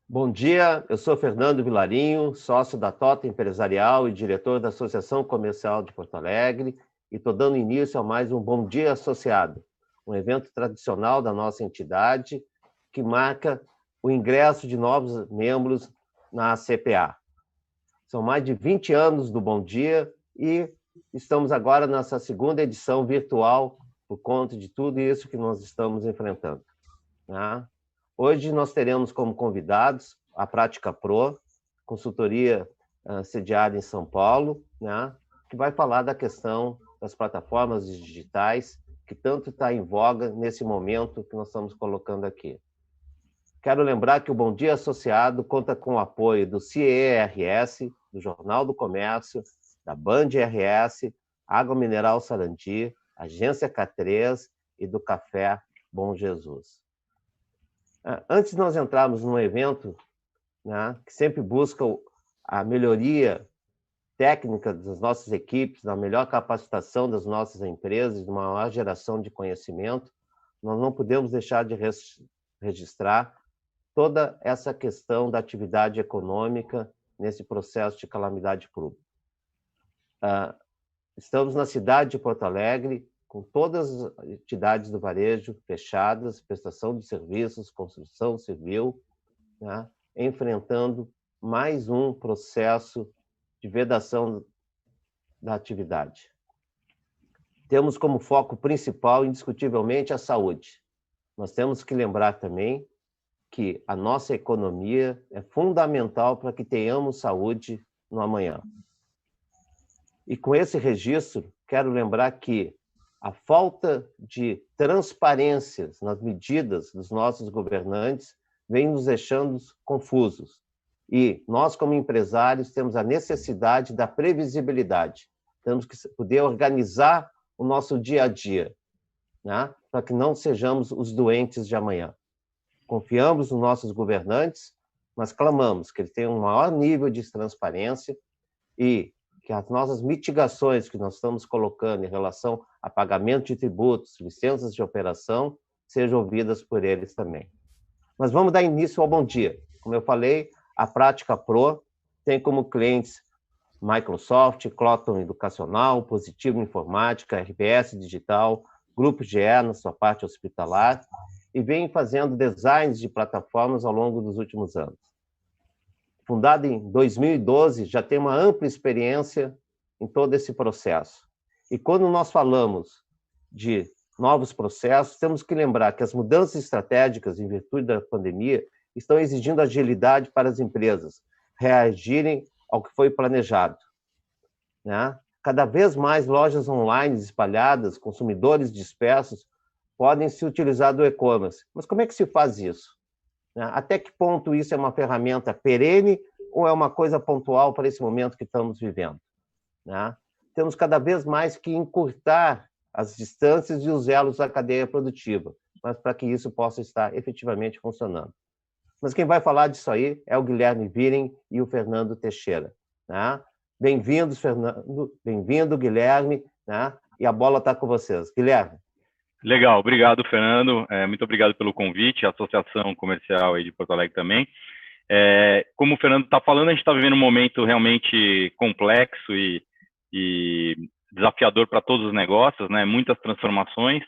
Bom dia, eu sou Fernando Vilarinho, sócio da Tota Empresarial e diretor da Associação Comercial de Porto Alegre, e estou dando início a mais um Bom Dia Associado, um evento tradicional da nossa entidade que marca o ingresso de novos membros na CPA. São mais de 20 anos do Bom Dia e estamos agora nessa segunda edição virtual por conta de tudo isso que nós estamos enfrentando, né? Hoje nós teremos como convidados a Prática Pro, consultoria sediada em São Paulo, né, que vai falar da questão das plataformas digitais, que tanto está em voga nesse momento que nós estamos colocando aqui. Quero lembrar que o Bom Dia Associado conta com o apoio do CIERS, do Jornal do Comércio, da Band RS, Água Mineral Sarandi, Agência K3 e do Café Bom Jesus. Antes de nós entrarmos num evento, né, que sempre busca a melhoria técnica das nossas equipes, na melhor capacitação das nossas empresas, de uma maior geração de conhecimento, nós não podemos deixar de registrar toda essa questão da atividade econômica nesse processo de calamidade pública. Estamos na cidade de Porto Alegre, com todas as entidades do varejo fechadas, prestação de serviços, construção civil, né, enfrentando mais um processo de vedação da atividade. Temos como foco principal, indiscutivelmente, a saúde. Nós temos que lembrar também que a nossa economia é fundamental para que tenhamos saúde no amanhã. E com esse registro, quero lembrar que a falta de transparências nas medidas dos nossos governantes vem nos deixando confusos. E nós, como empresários, temos a necessidade da previsibilidade. Temos que poder organizar o nosso dia a dia, né, para que não sejamos os doentes de amanhã. Confiamos nos nossos governantes, mas clamamos que eles tenham um maior nível de transparência e que as nossas mitigações que nós estamos colocando em relação a pagamento de tributos, licenças de operação, sejam ouvidas por eles também. Mas vamos dar início ao Bom Dia. Como eu falei, a Prática Pro tem como clientes Microsoft, Cloton Educacional, Positivo Informática, RBS Digital, Grupo GE na sua parte hospitalar, e vem fazendo designs de plataformas ao longo dos últimos anos. Fundada em 2012, já tem uma ampla experiência em todo esse processo. E quando nós falamos de novos processos, temos que lembrar que as mudanças estratégicas, em virtude da pandemia, estão exigindo agilidade para as empresas reagirem ao que foi planejado, né? Cada vez mais lojas online espalhadas, consumidores dispersos, podem se utilizar do e-commerce. Mas como é que se faz isso? Até que ponto isso é uma ferramenta perene ou é uma coisa pontual para esse momento que estamos vivendo, né? Temos cada vez mais que encurtar as distâncias e os elos da cadeia produtiva, mas para que isso possa estar efetivamente funcionando. Mas quem vai falar disso aí é o Guilherme Viren e o Fernando Teixeira, né? Bem-vindos, Fernando, bem-vindo, Guilherme, né? E a bola está com vocês. Guilherme. Legal, obrigado, Fernando. Muito obrigado pelo convite, a Associação Comercial aí de Porto Alegre também. Como o Fernando está falando, a gente está vivendo um momento realmente complexo e desafiador para todos os negócios, né? Muitas transformações.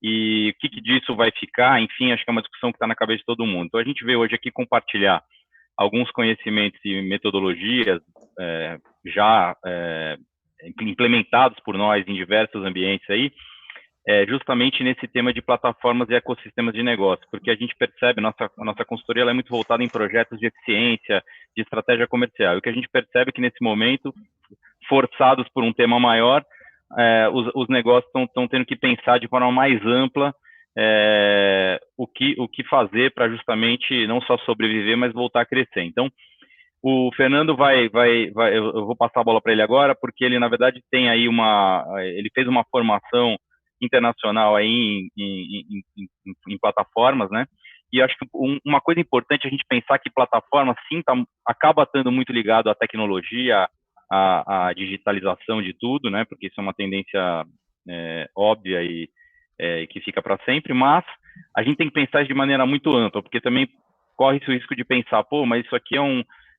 E o que disso vai ficar? Enfim, acho que é uma discussão que está na cabeça de todo mundo. Então, a gente veio hoje aqui compartilhar alguns conhecimentos e metodologias já implementados por nós em diversos ambientes aí, justamente nesse tema de plataformas e ecossistemas de negócio, porque a gente percebe, a nossa consultoria ela é muito voltada em projetos de eficiência, de estratégia comercial, e o que a gente percebe é que nesse momento, forçados por um tema maior, os negócios estão tendo que pensar de forma mais ampla o que fazer para justamente não só sobreviver, mas voltar a crescer. Então, o Fernando eu vou passar a bola para ele agora, porque ele, na verdade, tem aí ele fez uma formação internacional aí em plataformas, né? E acho que uma coisa importante é a gente pensar que plataforma, sim, acaba estando muito ligado à tecnologia, à digitalização de tudo, né? Porque isso é uma tendência óbvia e que fica para sempre, mas a gente tem que pensar de maneira muito ampla, porque também corre-se o risco de pensar, pô, mas isso aqui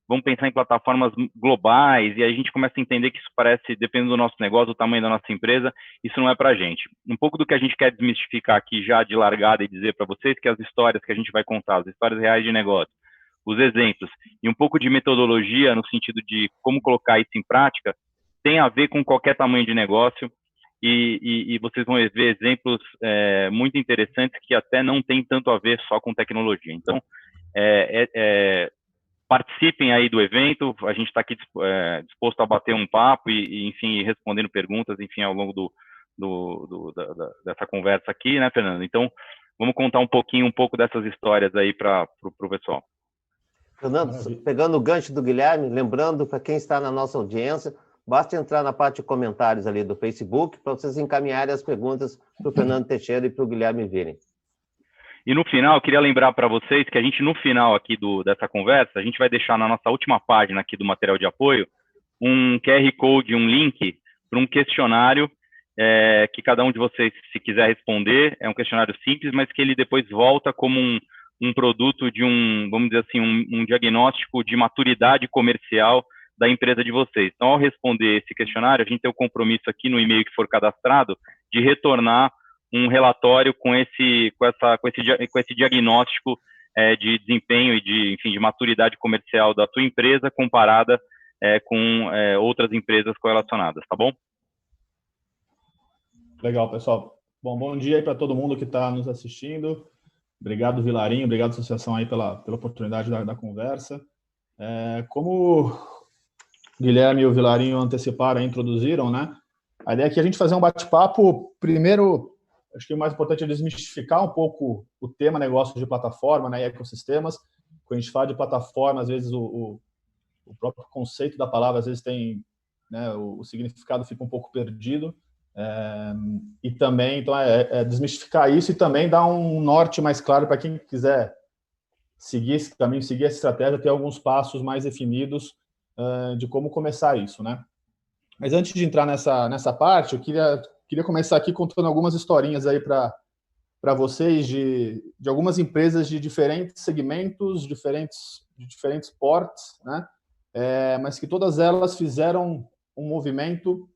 vamos pensar em plataformas globais, e aí a gente começa a entender que isso parece, dependendo do nosso negócio, do tamanho da nossa empresa, isso não é para a gente. Um pouco do que a gente quer desmistificar aqui já de largada e dizer para vocês que as histórias que a gente vai contar, as histórias reais de negócio, os exemplos, e um pouco de metodologia no sentido de como colocar isso em prática, tem a ver com qualquer tamanho de negócio, e vocês vão ver exemplos muito interessantes que até não tem tanto a ver só com tecnologia. Então, participem aí do evento, a gente está aqui disposto a bater um papo enfim, respondendo perguntas, enfim, ao longo dessa conversa aqui, né, Fernando? Então, vamos contar um pouco dessas histórias aí para o pessoal. Fernando, pegando o gancho do Guilherme, lembrando para quem está na nossa audiência, basta entrar na parte de comentários ali do Facebook para vocês encaminharem as perguntas para o Fernando Teixeira e para o Guilherme virem. E no final, eu queria lembrar para vocês que a gente, no final aqui dessa conversa, a gente vai deixar na nossa última página aqui do material de apoio um QR Code, um link para um questionário que cada um de vocês, se quiser responder, é um questionário simples, mas que ele depois volta como um produto de vamos dizer assim, um diagnóstico de maturidade comercial da empresa de vocês. Então, ao responder esse questionário, a gente tem o compromisso aqui no e-mail que for cadastrado de retornar um relatório com esse diagnóstico de desempenho e de maturidade comercial da tua empresa comparada com outras empresas correlacionadas, tá bom? Legal, pessoal. Bom dia aí para todo mundo que está nos assistindo. Obrigado, Vilarinho, obrigado, associação, aí pela oportunidade da conversa. Como o Guilherme e o Vilarinho anteciparam e introduziram, né? A ideia é que a gente fazer um bate-papo, primeiro, acho que o mais importante é desmistificar um pouco o tema negócio de plataforma, né, e ecossistemas. Quando a gente fala de plataforma, às vezes o próprio conceito da palavra, às vezes tem, né, o significado fica um pouco perdido. E também, então, desmistificar isso e também dar um norte mais claro para quem quiser seguir esse caminho, seguir essa estratégia, ter alguns passos mais definidos de como começar isso, né? Mas antes de entrar nessa parte, eu queria começar aqui contando algumas historinhas aí para vocês de algumas empresas de diferentes segmentos, de diferentes portes, né? Mas que todas elas fizeram um movimento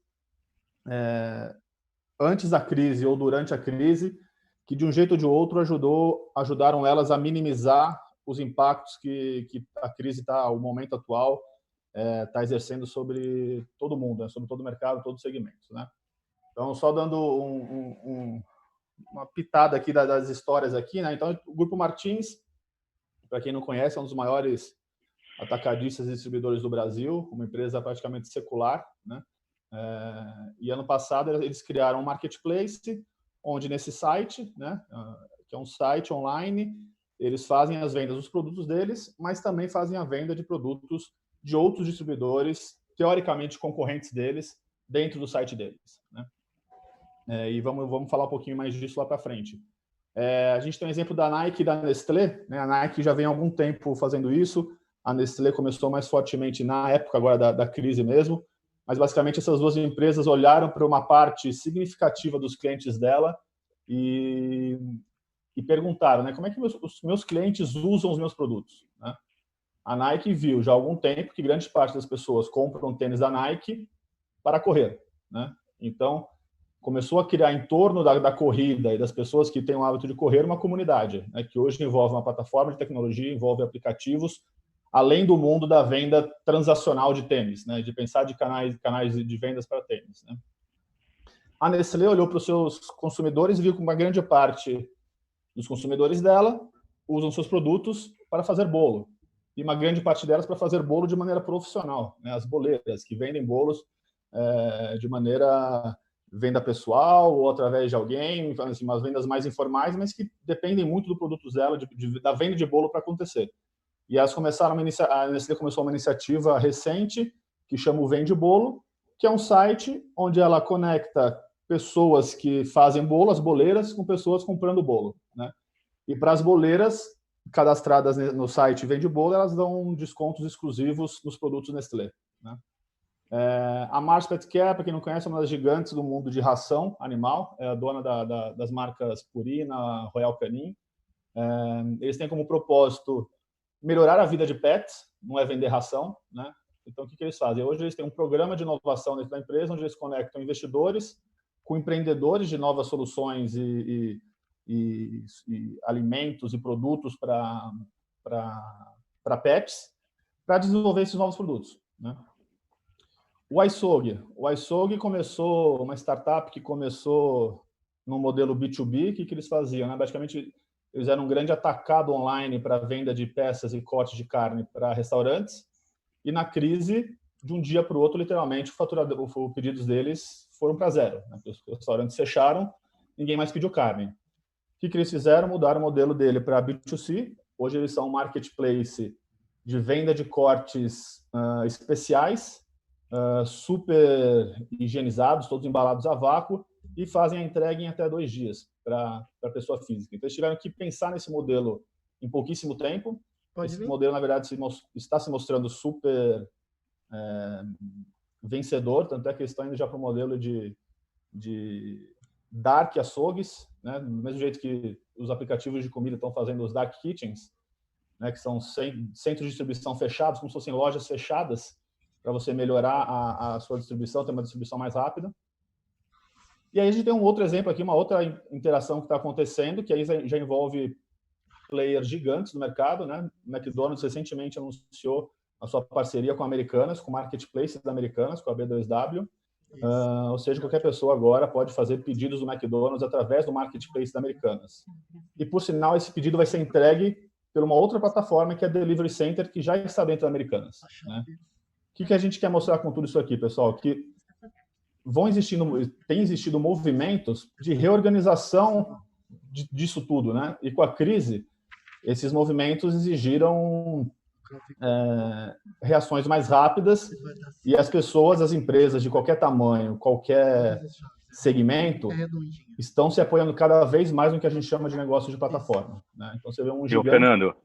antes da crise ou durante a crise, que de um jeito ou de outro ajudaram elas a minimizar os impactos que a crise o momento atual está exercendo sobre todo mundo, né? Sobre todo o mercado, todos os segmentos, né? Então, só dando uma pitada aqui das histórias aqui, né? Então, o Grupo Martins, para quem não conhece, é um dos maiores atacadistas e distribuidores do Brasil, uma empresa praticamente secular, né? E ano passado eles criaram um marketplace, onde nesse site, né, que é um site online, eles fazem as vendas dos produtos deles, mas também fazem a venda de produtos de outros distribuidores, teoricamente concorrentes deles, dentro do site deles, né? E vamos falar um pouquinho mais disso lá para frente. A gente tem um exemplo da Nike e da Nestlé, né? A Nike já vem há algum tempo fazendo isso, a Nestlé começou mais fortemente na época agora da crise mesmo, mas basicamente essas duas empresas olharam para uma parte significativa dos clientes dela e perguntaram, né, como é que os meus clientes usam os meus produtos, né? A Nike viu já há algum tempo que grande parte das pessoas compram tênis da Nike para correr, né? Então, começou a criar em torno da corrida e das pessoas que têm o hábito de correr uma comunidade, né, que hoje envolve uma plataforma de tecnologia, envolve aplicativos, além do mundo da venda transacional de tênis, né, de pensar de canais de vendas para tênis, né? A Nestlé olhou para os seus consumidores e viu que uma grande parte dos consumidores dela usam seus produtos para fazer bolo, e uma grande parte delas para fazer bolo de maneira profissional, né? As boleiras, que vendem bolos de maneira venda pessoal ou através de alguém, assim, umas vendas mais informais, mas que dependem muito do produto dela, da venda de bolo para acontecer. E elas começaram a Nestlé começou uma iniciativa recente que chama o Vende Bolo, que é um site onde ela conecta pessoas que fazem bolo, as boleiras, com pessoas comprando bolo, né? E para as boleiras cadastradas no site Vende Bolo, elas dão descontos exclusivos nos produtos Nestlé, né? A Mars Pet Care, para quem não conhece, é uma das gigantes do mundo de ração animal, é a dona das marcas Purina, Royal Canin. Eles têm como propósito melhorar a vida de pets, não é vender ração, né? Então, o que eles fazem? Hoje eles têm um programa de inovação dentro da empresa, onde eles conectam investidores com empreendedores de novas soluções e alimentos e produtos para pets, para desenvolver esses novos produtos, né? O iSog começou, uma startup que começou no modelo B2B. O que eles faziam, né? Basicamente, eles eram um grande atacado online para venda de peças e cortes de carne para restaurantes, e na crise, de um dia para o outro, literalmente, os pedidos deles foram para zero, né? Os restaurantes fecharam, ninguém mais pediu carne. O que eles fizeram? Mudaram o modelo dele para B2C. Hoje eles são um marketplace de venda de cortes especiais, super higienizados, todos embalados a vácuo, e fazem a entrega em até 2 dias para a pessoa física. Então, eles tiveram que pensar nesse modelo em pouquíssimo tempo. Esse modelo, na verdade, está se mostrando super vencedor, tanto é que eles estão indo já para o modelo de dark açougues, né? Do mesmo jeito que os aplicativos de comida estão fazendo os dark kitchens, né? Que são centros de distribuição fechados, como se fossem lojas fechadas, para você melhorar a sua distribuição, ter uma distribuição mais rápida. E aí a gente tem um outro exemplo aqui, uma outra interação que está acontecendo, que aí já envolve players gigantes no mercado, né? O McDonald's recentemente anunciou a sua parceria com a Americanas, com o marketplace da Americanas, com a B2W. Ou seja, qualquer pessoa agora pode fazer pedidos do McDonald's através do marketplace da Americanas. E, por sinal, esse pedido vai ser entregue por uma outra plataforma, que é a Delivery Center, que já está dentro da Americanas, né? O que a gente quer mostrar com tudo isso aqui, pessoal? Que tem existido movimentos de reorganização disso tudo, né? E com a crise, esses movimentos exigiram reações mais rápidas, e as pessoas, as empresas de qualquer tamanho, qualquer segmento, estão se apoiando cada vez mais no que a gente chama de negócio de plataforma, né? Então, você vê um gigante... Fernando,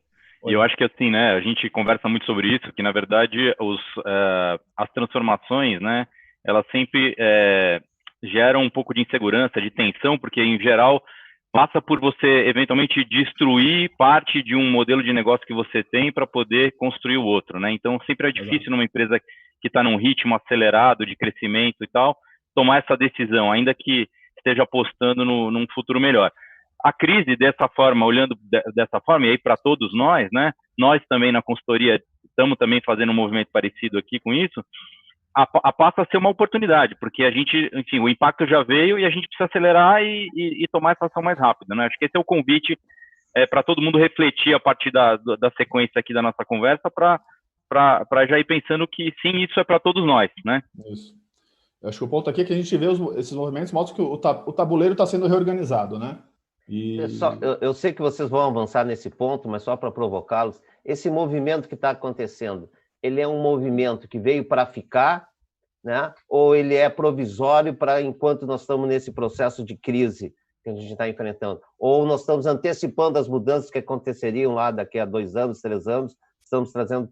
e eu acho que assim, né, a gente conversa muito sobre isso, que na verdade as transformações, né, elas sempre geram um pouco de insegurança, de tensão, porque em geral passa por você eventualmente destruir parte de um modelo de negócio que você tem para poder construir o outro, né? Então sempre é difícil numa empresa que está num ritmo acelerado de crescimento e tal, tomar essa decisão, ainda que esteja apostando num futuro melhor. A crise, dessa forma, olhando dessa forma, e aí para todos nós, né? Nós também na consultoria estamos também fazendo um movimento parecido aqui com isso, passa a ser uma oportunidade, porque a gente, enfim, o impacto já veio e a gente precisa acelerar e tomar essa ação mais rápida, né? Acho que esse é o convite para todo mundo refletir a partir da sequência aqui da nossa conversa, para já ir pensando que sim, isso é para todos nós, né? Isso. Eu acho que o ponto aqui é que a gente vê esses movimentos mostram que o tabuleiro está sendo reorganizado, né? Eu sei que vocês vão avançar nesse ponto, mas só para provocá-los, esse movimento que está acontecendo, ele é um movimento que veio para ficar, né? Ou ele é provisório para enquanto nós estamos nesse processo de crise que a gente está enfrentando? Ou nós estamos antecipando as mudanças que aconteceriam lá daqui a 2 anos, 3 anos, estamos trazendo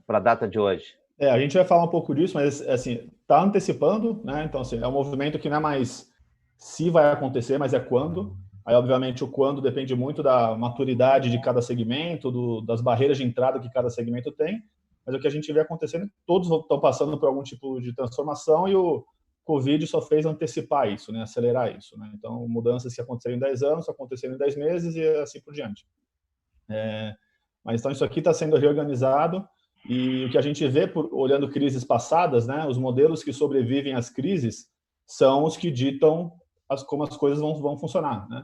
para a data de hoje? A gente vai falar um pouco disso, mas assim, está antecipando, né? Então, assim, é um movimento que não é mais se vai acontecer, mas é quando. Aí, obviamente, o quando depende muito da maturidade de cada segmento, das barreiras de entrada que cada segmento tem. Mas o que a gente vê acontecendo, todos estão passando por algum tipo de transformação, e o Covid só fez antecipar isso, né? Acelerar isso, né? Então, mudanças que aconteceram em 10 anos, aconteceram em 10 meses e assim por diante. Mas então isso aqui está sendo reorganizado, e o que a gente vê, olhando crises passadas, né? Os modelos que sobrevivem às crises são os que ditam como as coisas vão funcionar, né?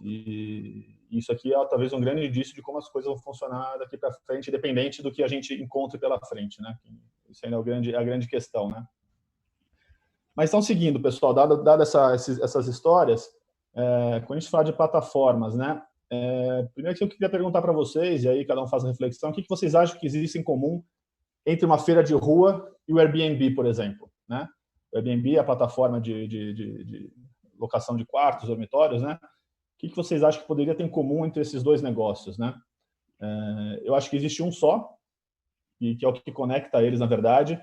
E isso aqui é talvez um grande indício de como as coisas vão funcionar daqui para frente, independente do que a gente encontre pela frente, né? Isso ainda é a grande questão, né? Mas então, seguindo, pessoal, dado essas histórias, quando a gente fala de plataformas, né? Primeiro que eu queria perguntar para vocês, e aí cada um faz a reflexão, o que vocês acham que existe em comum entre uma feira de rua e o Airbnb, por exemplo, né? O Airbnb é a plataforma de locação de quartos, dormitórios, né? O que vocês acham que poderia ter em comum entre esses dois negócios, né? Eu acho que existe um só, e que é o que conecta eles, na verdade,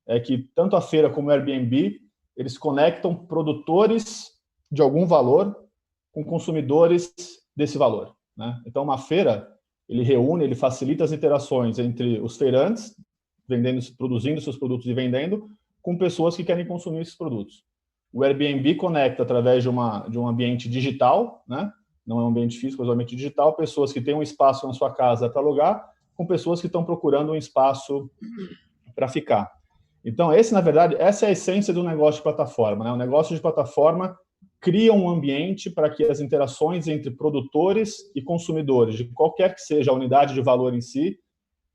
é que tanto a feira como o Airbnb, eles conectam produtores de algum valor com consumidores desse valor, né? Então, uma feira, Ele reúne, ele facilita as interações entre os feirantes, produzindo seus produtos e vendendo, com pessoas que querem consumir esses produtos. O Airbnb conecta através de um ambiente digital, né? Não é um ambiente físico, mas um ambiente digital, pessoas que têm um espaço na sua casa para alugar, com pessoas que estão procurando um espaço para ficar. Então, na verdade, essa é a essência do negócio de plataforma, né? O negócio de plataforma cria um ambiente para que as interações entre produtores e consumidores, de qualquer que seja a unidade de valor em si,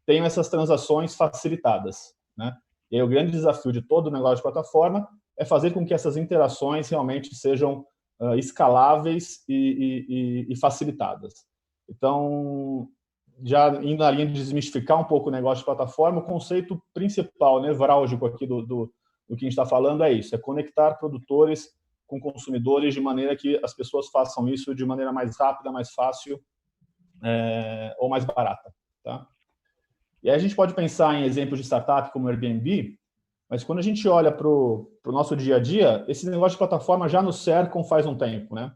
tenham essas transações facilitadas, né? E aí, o grande desafio de todo o negócio de plataforma é fazer com que essas interações realmente sejam escaláveis e facilitadas. Então, já indo na linha de desmistificar um pouco o negócio de plataforma, o conceito principal, nevrálgico aqui do que a gente está falando é isso, é conectar produtores com consumidores de maneira que as pessoas façam isso de maneira mais rápida, mais fácil ou mais barata. Tá? E aí a gente pode pensar em exemplos de startup como o Airbnb, mas quando a gente olha para o nosso dia a dia, esse negócio de plataforma já nos cercam faz um tempo, né?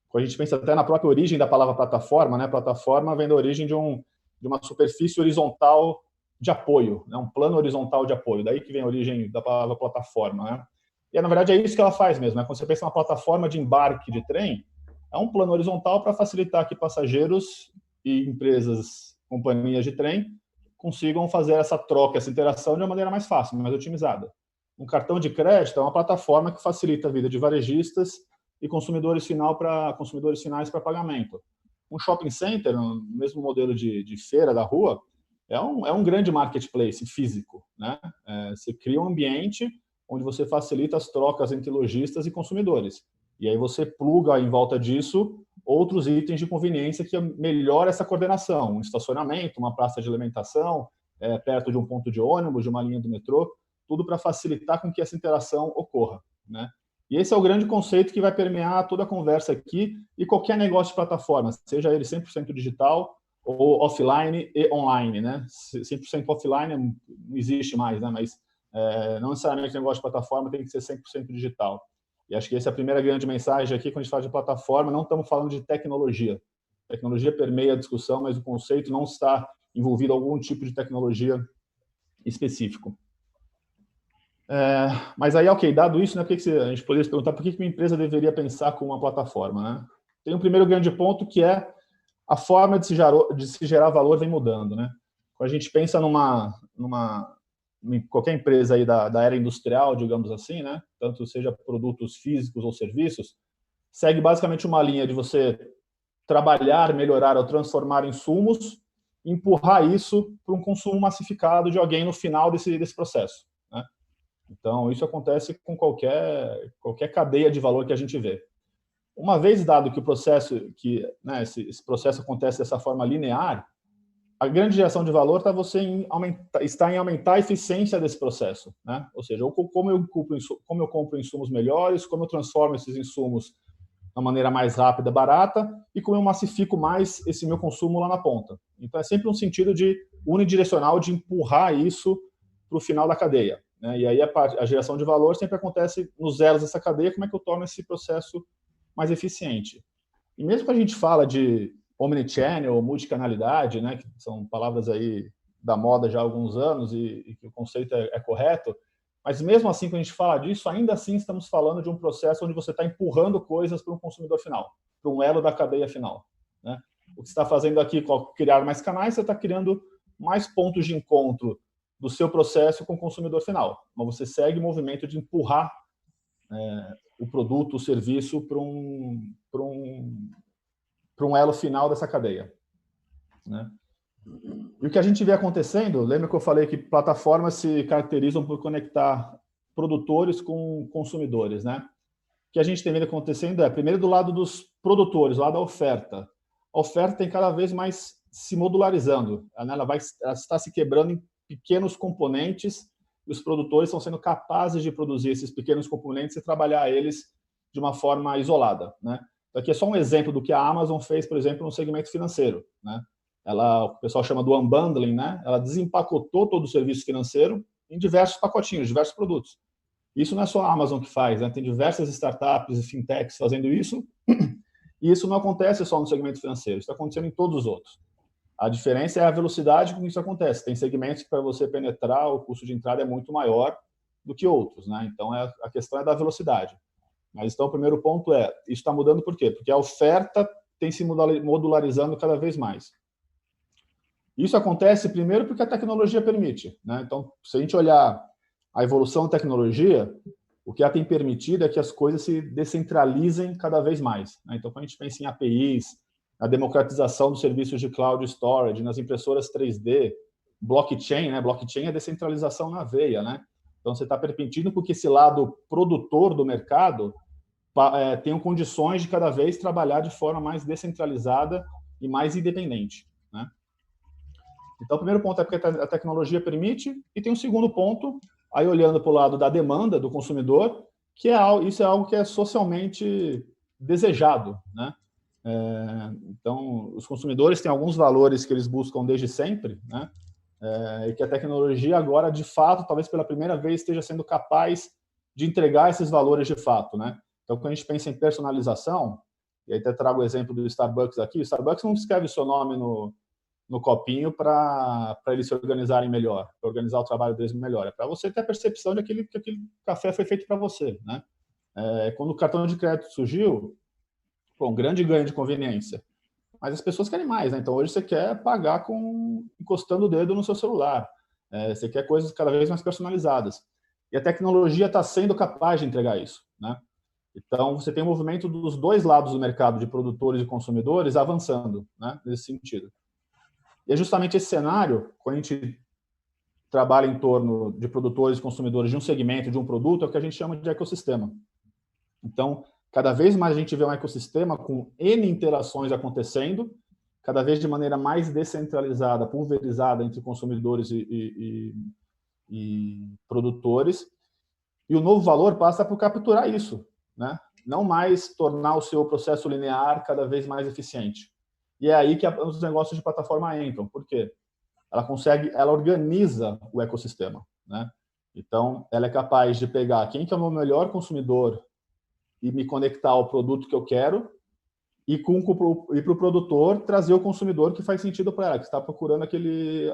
Quando a gente pensa até na própria origem da palavra plataforma, né? Plataforma vem da origem de uma superfície horizontal de apoio, né? Um plano horizontal de apoio, daí que vem a origem da palavra plataforma, né? E, na verdade, é isso que ela faz mesmo, né? Quando você pensa em uma plataforma de embarque de trem, é um plano horizontal para facilitar que passageiros e empresas, companhias de trem, consigam fazer essa troca, essa interação de uma maneira mais fácil, mais otimizada. Um cartão de crédito é uma plataforma que facilita a vida de varejistas e consumidores finais para pagamento. Um shopping center, no mesmo modelo de feira da rua, é um grande marketplace físico, né? Você cria um ambiente onde você facilita as trocas entre lojistas e consumidores. E aí você pluga em volta disso outros itens de conveniência que melhora essa coordenação. Um estacionamento, uma praça de alimentação, perto de um ponto de ônibus, de uma linha do metrô, tudo para facilitar com que essa interação ocorra, né? E esse é o grande conceito que vai permear toda a conversa aqui e qualquer negócio de plataforma, seja ele 100% digital ou offline e online, né? 100% offline não existe mais, né? Mas não necessariamente negócio de plataforma tem que ser 100% digital. E acho que essa é a primeira grande mensagem aqui, quando a gente fala de plataforma, não estamos falando de tecnologia. A tecnologia permeia a discussão, mas o conceito não está envolvido em algum tipo de tecnologia específico. Mas aí, ok, dado isso, né, a gente poderia se perguntar por que uma empresa deveria pensar com uma plataforma, né? Tem um primeiro grande ponto que é a forma de se gerar valor vem mudando, né? Quando a gente pensa em qualquer empresa aí da era industrial, digamos assim, né? Tanto seja produtos físicos ou serviços, segue basicamente uma linha de você trabalhar, melhorar ou transformar insumos, empurrar isso para um consumo massificado de alguém no final desse processo, né? Então, isso acontece com qualquer cadeia de valor que a gente vê. Uma vez dado que o processo, esse processo acontece dessa forma linear, a grande geração de valor está em aumentar a eficiência desse processo, né? Ou seja, como eu compro insumos melhores, como eu transformo esses insumos de uma maneira mais rápida, barata, e como eu massifico mais esse meu consumo lá na ponta. Então, é sempre um sentido unidirecional de empurrar isso para o final da cadeia, né? E aí a geração de valor sempre acontece nos zeros dessa cadeia, como é que eu torno esse processo mais eficiente. E mesmo que a gente fala de omnichannel, multicanalidade, né, que são palavras aí da moda já há alguns anos e que o conceito é correto, mas mesmo assim, quando a gente fala disso, ainda assim estamos falando de um processo onde você está empurrando coisas para um consumidor final, para um elo da cadeia final, né? O que você está fazendo aqui, criar mais canais, você está criando mais pontos de encontro do seu processo com o consumidor final, mas você segue o movimento de empurrar o produto, o serviço para um elo final dessa cadeia, né? E o que a gente vê acontecendo, lembra que eu falei que plataformas se caracterizam por conectar produtores com consumidores, né? O que a gente tem vendo acontecendo primeiro, do lado dos produtores, do lado da oferta. A oferta tem cada vez mais se modularizando, né? Ela está se quebrando em pequenos componentes e os produtores estão sendo capazes de produzir esses pequenos componentes e trabalhar eles de uma forma isolada, né? Aqui é só um exemplo do que a Amazon fez, por exemplo, no segmento financeiro, né? O pessoal chama do unbundling, né? Ela desempacotou todo o serviço financeiro em diversos pacotinhos, diversos produtos. Isso não é só a Amazon que faz, né? Tem diversas startups e fintechs fazendo isso, e isso não acontece só no segmento financeiro, isso está acontecendo em todos os outros. A diferença é a velocidade com que isso acontece. Tem segmentos que para você penetrar o custo de entrada é muito maior do que outros, né? Então a questão é da velocidade. Mas então o primeiro ponto isso está mudando por quê? Porque a oferta tem se modularizando cada vez mais. Isso acontece primeiro porque a tecnologia permite, né? Então, se a gente olhar a evolução da tecnologia, o que ela tem permitido é que as coisas se descentralizem cada vez mais, né? Então, quando a gente pensa em APIs, na democratização dos serviços de cloud storage, nas impressoras 3D, blockchain, né? Blockchain é descentralização na veia, né? Então, você está permitindo que esse lado produtor do mercado tenham condições de cada vez trabalhar de forma mais descentralizada e mais independente, né? Então, o primeiro ponto é porque a tecnologia permite, e tem um segundo ponto, aí olhando para o lado da demanda do consumidor, que isso é algo que é socialmente desejado, né? Então, os consumidores têm alguns valores que eles buscam desde sempre, né? E que a tecnologia agora, de fato, talvez pela primeira vez, esteja sendo capaz de entregar esses valores de fato, né? Então, quando a gente pensa em personalização, e aí até trago o exemplo do Starbucks aqui, o Starbucks não escreve seu nome no copinho para eles se organizarem melhor, para organizar o trabalho deles melhor. É para você ter a percepção de que aquele café foi feito para você, né? Quando o cartão de crédito surgiu, um grande ganho de conveniência. Mas as pessoas querem mais, né? Então, hoje você quer pagar encostando o dedo no seu celular. Você quer coisas cada vez mais personalizadas. E a tecnologia está sendo capaz de entregar isso, né? Então, você tem um movimento dos dois lados do mercado, de produtores e consumidores, avançando, né? Nesse sentido. E é justamente esse cenário, quando a gente trabalha em torno de produtores e consumidores de um segmento, de um produto, é o que a gente chama de ecossistema. Então, cada vez mais a gente vê um ecossistema com N interações acontecendo, cada vez de maneira mais descentralizada, pulverizada entre consumidores e produtores. E o novo valor passa por capturar isso, né? Não mais tornar o seu processo linear cada vez mais eficiente. E é aí que os negócios de plataforma entram. Por quê? Ela organiza o ecossistema, né? Então, ela é capaz de pegar quem que é o meu melhor consumidor e me conectar ao produto que eu quero e para o produtor trazer o consumidor que faz sentido para ela, que está procurando aquele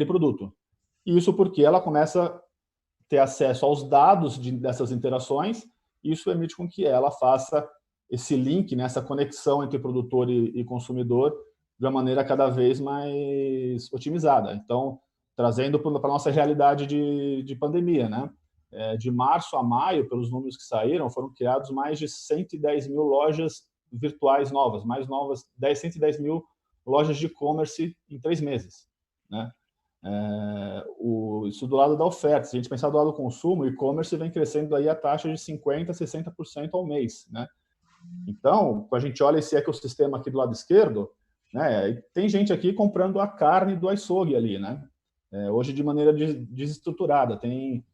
produto. E isso porque ela começa a ter acesso aos dados dessas interações, e isso permite com que ela faça esse link, né, essa conexão entre produtor e consumidor de uma maneira cada vez mais otimizada. Então, trazendo para a nossa realidade de pandemia, né? De março a maio, pelos números que saíram, foram criados mais de 110 mil lojas virtuais novas, mais novas, 110 mil lojas de e-commerce em 3 meses, né? Isso do lado da oferta. Se a gente pensar do lado do consumo, o e-commerce vem crescendo aí a taxa de 50%, 60% ao mês, né? Então, quando a gente olha esse ecossistema aqui do lado esquerdo, né, tem gente aqui comprando a carne do açougue ali, né? Hoje de maneira desestruturada. Tem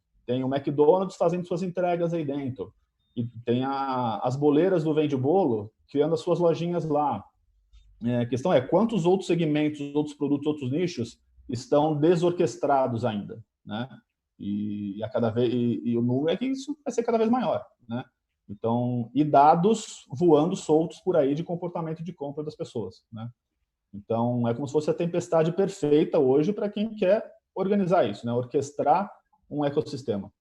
o McDonald's fazendo suas entregas aí dentro. E tem as boleiras do Vende-Bolo criando as suas lojinhas lá. A questão é quantos outros segmentos, outros produtos, outros nichos estão desorquestrados ainda, né? E o número é que isso vai ser cada vez maior, né? Então, e dados voando soltos por aí de comportamento de compra das pessoas, né? Então, é como se fosse a tempestade perfeita hoje para quem quer organizar isso, né? Orquestrar um ecossistema.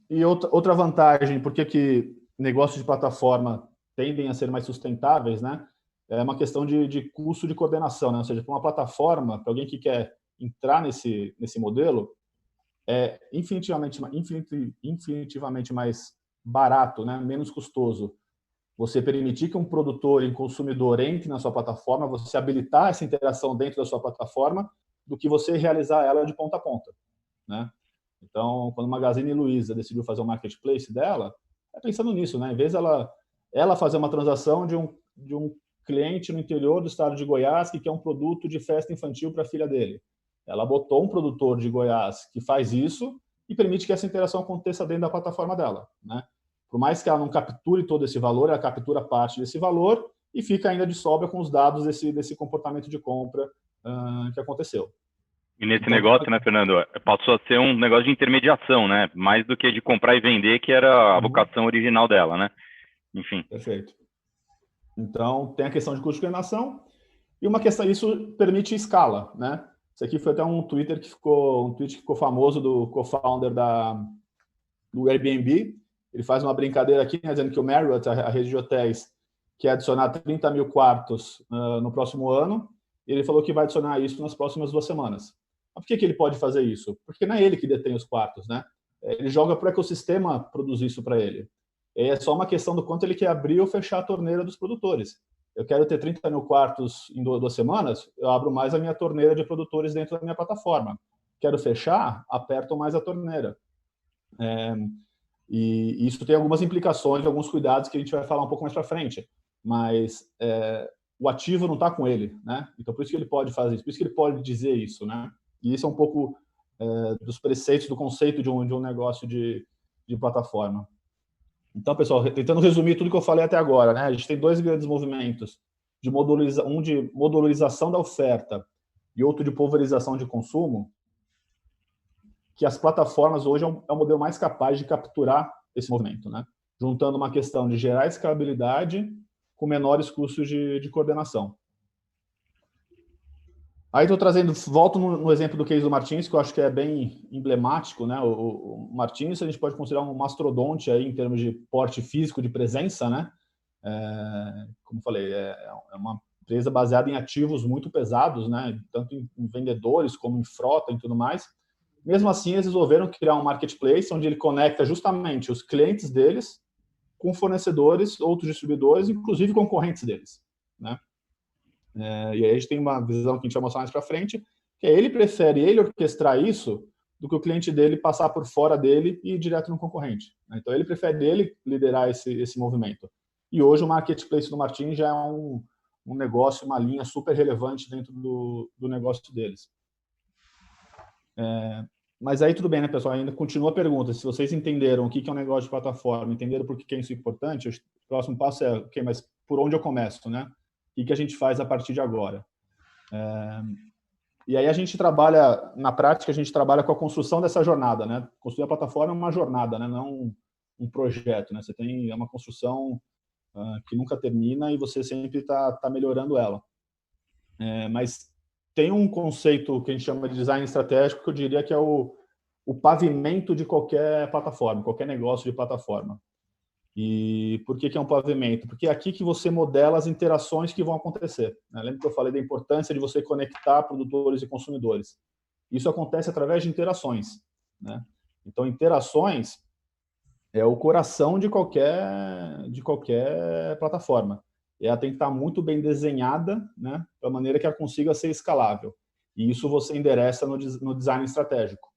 E outra vantagem, por que negócios de plataforma tendem a ser mais sustentáveis, né? É uma questão de custo de coordenação, né? Ou seja, para uma plataforma, para alguém que quer entrar nesse modelo, é infinitivamente mais barato, né? Menos custoso. Você permitir que um produtor e um consumidor entre na sua plataforma, você habilitar essa interação dentro da sua plataforma, do que você realizar ela de ponta a ponta, né? Então, quando a Magazine Luiza decidiu fazer o marketplace dela, é pensando nisso, né? Em vez ela fazer uma transação de um cliente no interior do estado de Goiás que quer um produto de festa infantil para a filha dele. Ela botou um produtor de Goiás que faz isso e permite que essa interação aconteça dentro da plataforma dela, né? Por mais que ela não capture todo esse valor, ela captura parte desse valor e fica ainda de sobra com os dados desse comportamento de compra que aconteceu. E nesse negócio, né, Fernando, passou a ser um negócio de intermediação, né? Mais do que de comprar e vender, que era a vocação original dela, né? Enfim. Perfeito. Então, tem a questão de custo de coordenação e uma questão, isso permite escala, né? Isso aqui foi até um tweet que ficou famoso do co-founder do Airbnb. Ele faz uma brincadeira aqui, né, dizendo que o Marriott, a rede de hotéis, quer adicionar 30 mil quartos no próximo ano. E ele falou que vai adicionar isso nas próximas 2 semanas. Mas por que ele pode fazer isso? Porque não é ele que detém os quartos, né? Ele joga para o ecossistema produzir isso para ele. E é só uma questão do quanto ele quer abrir ou fechar a torneira dos produtores. Eu quero ter 30 mil quartos em 2 semanas, eu abro mais a minha torneira de produtores dentro da minha plataforma. Quero fechar, aperto mais a torneira. E isso tem algumas implicações, alguns cuidados que a gente vai falar um pouco mais para frente. Mas o ativo não está com ele, né? Então, por isso que ele pode fazer isso, por isso que ele pode dizer isso, né? E isso é um pouco dos preceitos, do conceito de um negócio de plataforma. Então, pessoal, tentando resumir tudo que eu falei até agora, né? A gente tem 2 grandes movimentos, um de modularização da oferta e outro de pulverização de consumo, que as plataformas hoje é o modelo mais capaz de capturar esse movimento, né? Juntando uma questão de gerar escalabilidade com menores custos de coordenação. Aí volto no exemplo do case do Martins, que eu acho que é bem emblemático, né? O Martins a gente pode considerar um mastodonte aí em termos de porte físico, de presença, né? Como falei, é uma empresa baseada em ativos muito pesados, né? Tanto em vendedores como em frota e tudo mais. Mesmo assim, eles resolveram criar um marketplace onde ele conecta justamente os clientes deles com fornecedores, outros distribuidores, inclusive concorrentes deles, né? E aí a gente tem uma visão que a gente vai mostrar mais para frente, que ele prefere orquestrar isso do que o cliente dele passar por fora dele e ir direto no concorrente, né? Então ele prefere liderar esse movimento. E hoje o marketplace do Martins já é um negócio, uma linha super relevante dentro do negócio deles. Mas aí tudo bem, né, pessoal? Ainda continua a pergunta. Se vocês entenderam o que é um negócio de plataforma, entenderam por que é isso importante, o próximo passo é, ok, mas por onde eu começo, né? O que a gente faz a partir de agora? E aí a gente trabalha, na prática, a gente trabalha com a construção dessa jornada, né? Construir a plataforma é uma jornada, né? Não um projeto, né? É uma construção que nunca termina e você sempre está melhorando ela. Mas tem um conceito que a gente chama de design estratégico, que eu diria que é o pavimento de qualquer plataforma, qualquer negócio de plataforma. E por que é um pavimento? Porque é aqui que você modela as interações que vão acontecer, né? Lembra que eu falei da importância de você conectar produtores e consumidores? Isso acontece através de interações, né? Então, interações é o coração de qualquer plataforma. E ela tem que estar muito bem desenhada, né, da maneira que ela consiga ser escalável. E isso você endereça no design estratégico.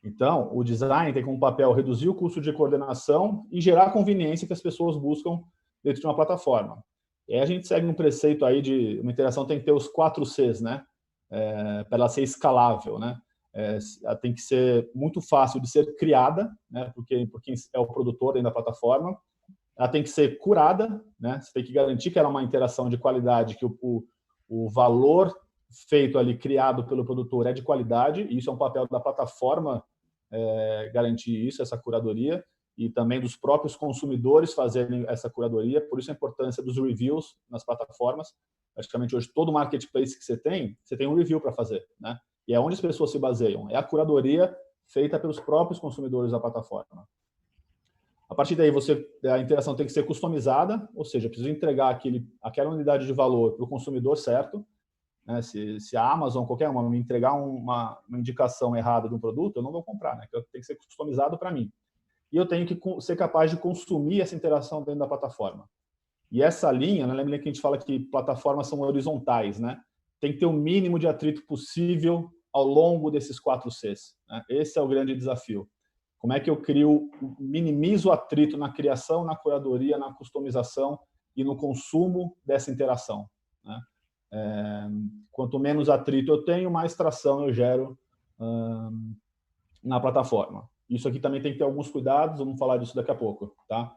Então, o design tem como papel reduzir o custo de coordenação e gerar a conveniência que as pessoas buscam dentro de uma plataforma. E aí a gente segue um preceito aí de uma interação tem que ter os 4 Cs, né, para ela ser escalável, né? Ela tem que ser muito fácil de ser criada, né, porque é o produtor dentro da plataforma. Ela tem que ser curada, né? Você tem que garantir que ela é uma interação de qualidade, que o valor feito ali, criado pelo produtor, é de qualidade, e isso é um papel da plataforma garantir isso, essa curadoria, e também dos próprios consumidores fazerem essa curadoria. Por isso a importância dos reviews nas plataformas. Praticamente hoje, todo marketplace que você tem um review para fazer, né? E é onde as pessoas se baseiam. É a curadoria feita pelos próprios consumidores da plataforma. A partir daí, a interação tem que ser customizada, ou seja, eu preciso entregar aquela unidade de valor para o consumidor certo, né? Se a Amazon, qualquer uma, me entregar uma indicação errada de um produto, eu não vou comprar, né? Tem que ser customizado para mim. E eu tenho que ser capaz de consumir essa interação dentro da plataforma. E essa linha, né? Lembra que a gente fala que plataformas são horizontais, né? Tem que ter o mínimo de atrito possível ao longo desses 4 Cs, né? Esse é o grande desafio. Como é que eu minimizo o atrito na criação, na curadoria, na customização e no consumo dessa interação, né? Quanto menos atrito eu tenho, mais tração eu gero na plataforma. Isso aqui também tem que ter alguns cuidados, vamos falar disso daqui a pouco, tá?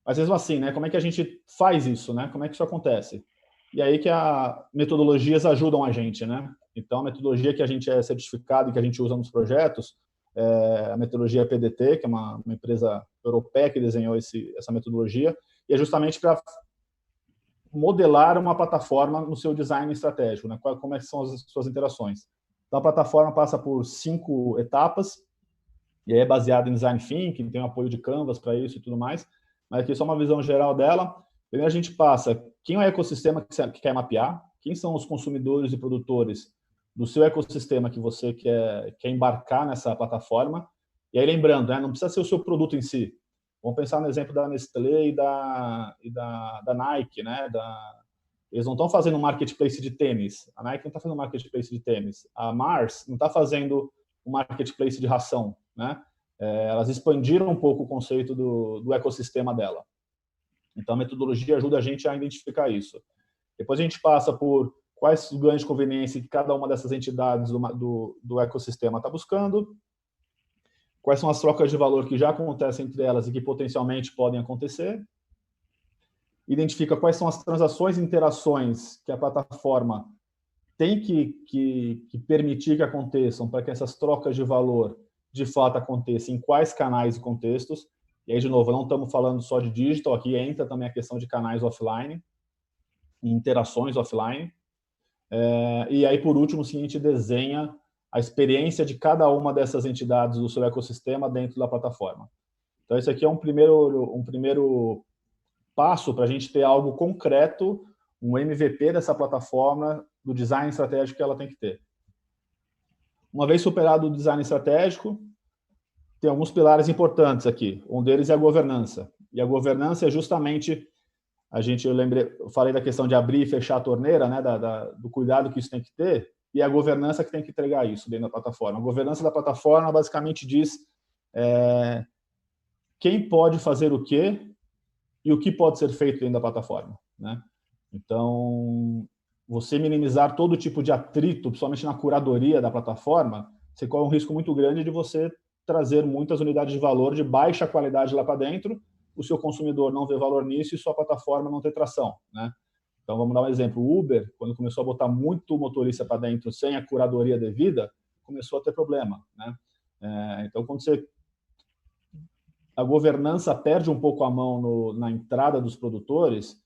Mas mesmo assim, né, como é que a gente faz isso, né? Como é que isso acontece? E aí que as metodologias ajudam a gente, né? Então, a metodologia que a gente é certificado e que a gente usa nos projetos é a metodologia PDT, que é uma empresa europeia que desenhou essa metodologia, e é justamente para modelar uma plataforma no seu design estratégico, né? Como é que são as suas interações. Então, a plataforma passa por 5 etapas, e aí é baseado em Design Thinking, tem um apoio de Canvas para isso e tudo mais, mas aqui só uma visão geral dela. Primeiro a gente passa quem é o ecossistema que quer mapear, quem são os consumidores e produtores do seu ecossistema que você quer embarcar nessa plataforma. E aí lembrando, né, não precisa ser o seu produto em si. Vamos pensar no exemplo da Nestlé e da Nike, né? Eles não estão fazendo um marketplace de tênis. A Nike não está fazendo um marketplace de tênis. A Mars não está fazendo um marketplace de ração, né? Elas expandiram um pouco o conceito do ecossistema dela. Então, a metodologia ajuda a gente a identificar isso. Depois a gente passa por quais os ganhos de conveniência que cada uma dessas entidades do ecossistema está buscando, quais são as trocas de valor que já acontecem entre elas e que potencialmente podem acontecer, identifica quais são as transações e interações que a plataforma tem que permitir que aconteçam para que essas trocas de valor de fato aconteçam em quais canais e contextos. E aí, de novo, não estamos falando só de digital, aqui entra também a questão de canais offline, interações offline. E aí, por último, sim, a gente desenha a experiência de cada uma dessas entidades do seu ecossistema dentro da plataforma. Então, esse aqui é um primeiro passo para a gente ter algo concreto, um MVP dessa plataforma, do design estratégico que ela tem que ter. Uma vez superado o design estratégico, tem alguns pilares importantes aqui. Um deles é a governança. E a governança é justamente, eu falei da questão de abrir e fechar a torneira, né, do cuidado que isso tem que ter, e é a governança que tem que entregar isso dentro da plataforma. A governança da plataforma basicamente diz quem pode fazer o quê e o que pode ser feito dentro da plataforma, né? Então, você minimizar todo tipo de atrito, principalmente na curadoria da plataforma, você corre um risco muito grande de você trazer muitas unidades de valor de baixa qualidade lá para dentro, o seu consumidor não vê valor nisso e sua plataforma não ter tração, né? Então, vamos dar um exemplo. O Uber, quando começou a botar muito motorista para dentro sem a curadoria devida, começou a ter problema, né? Então, quando a governança perde um pouco a mão na entrada dos produtores,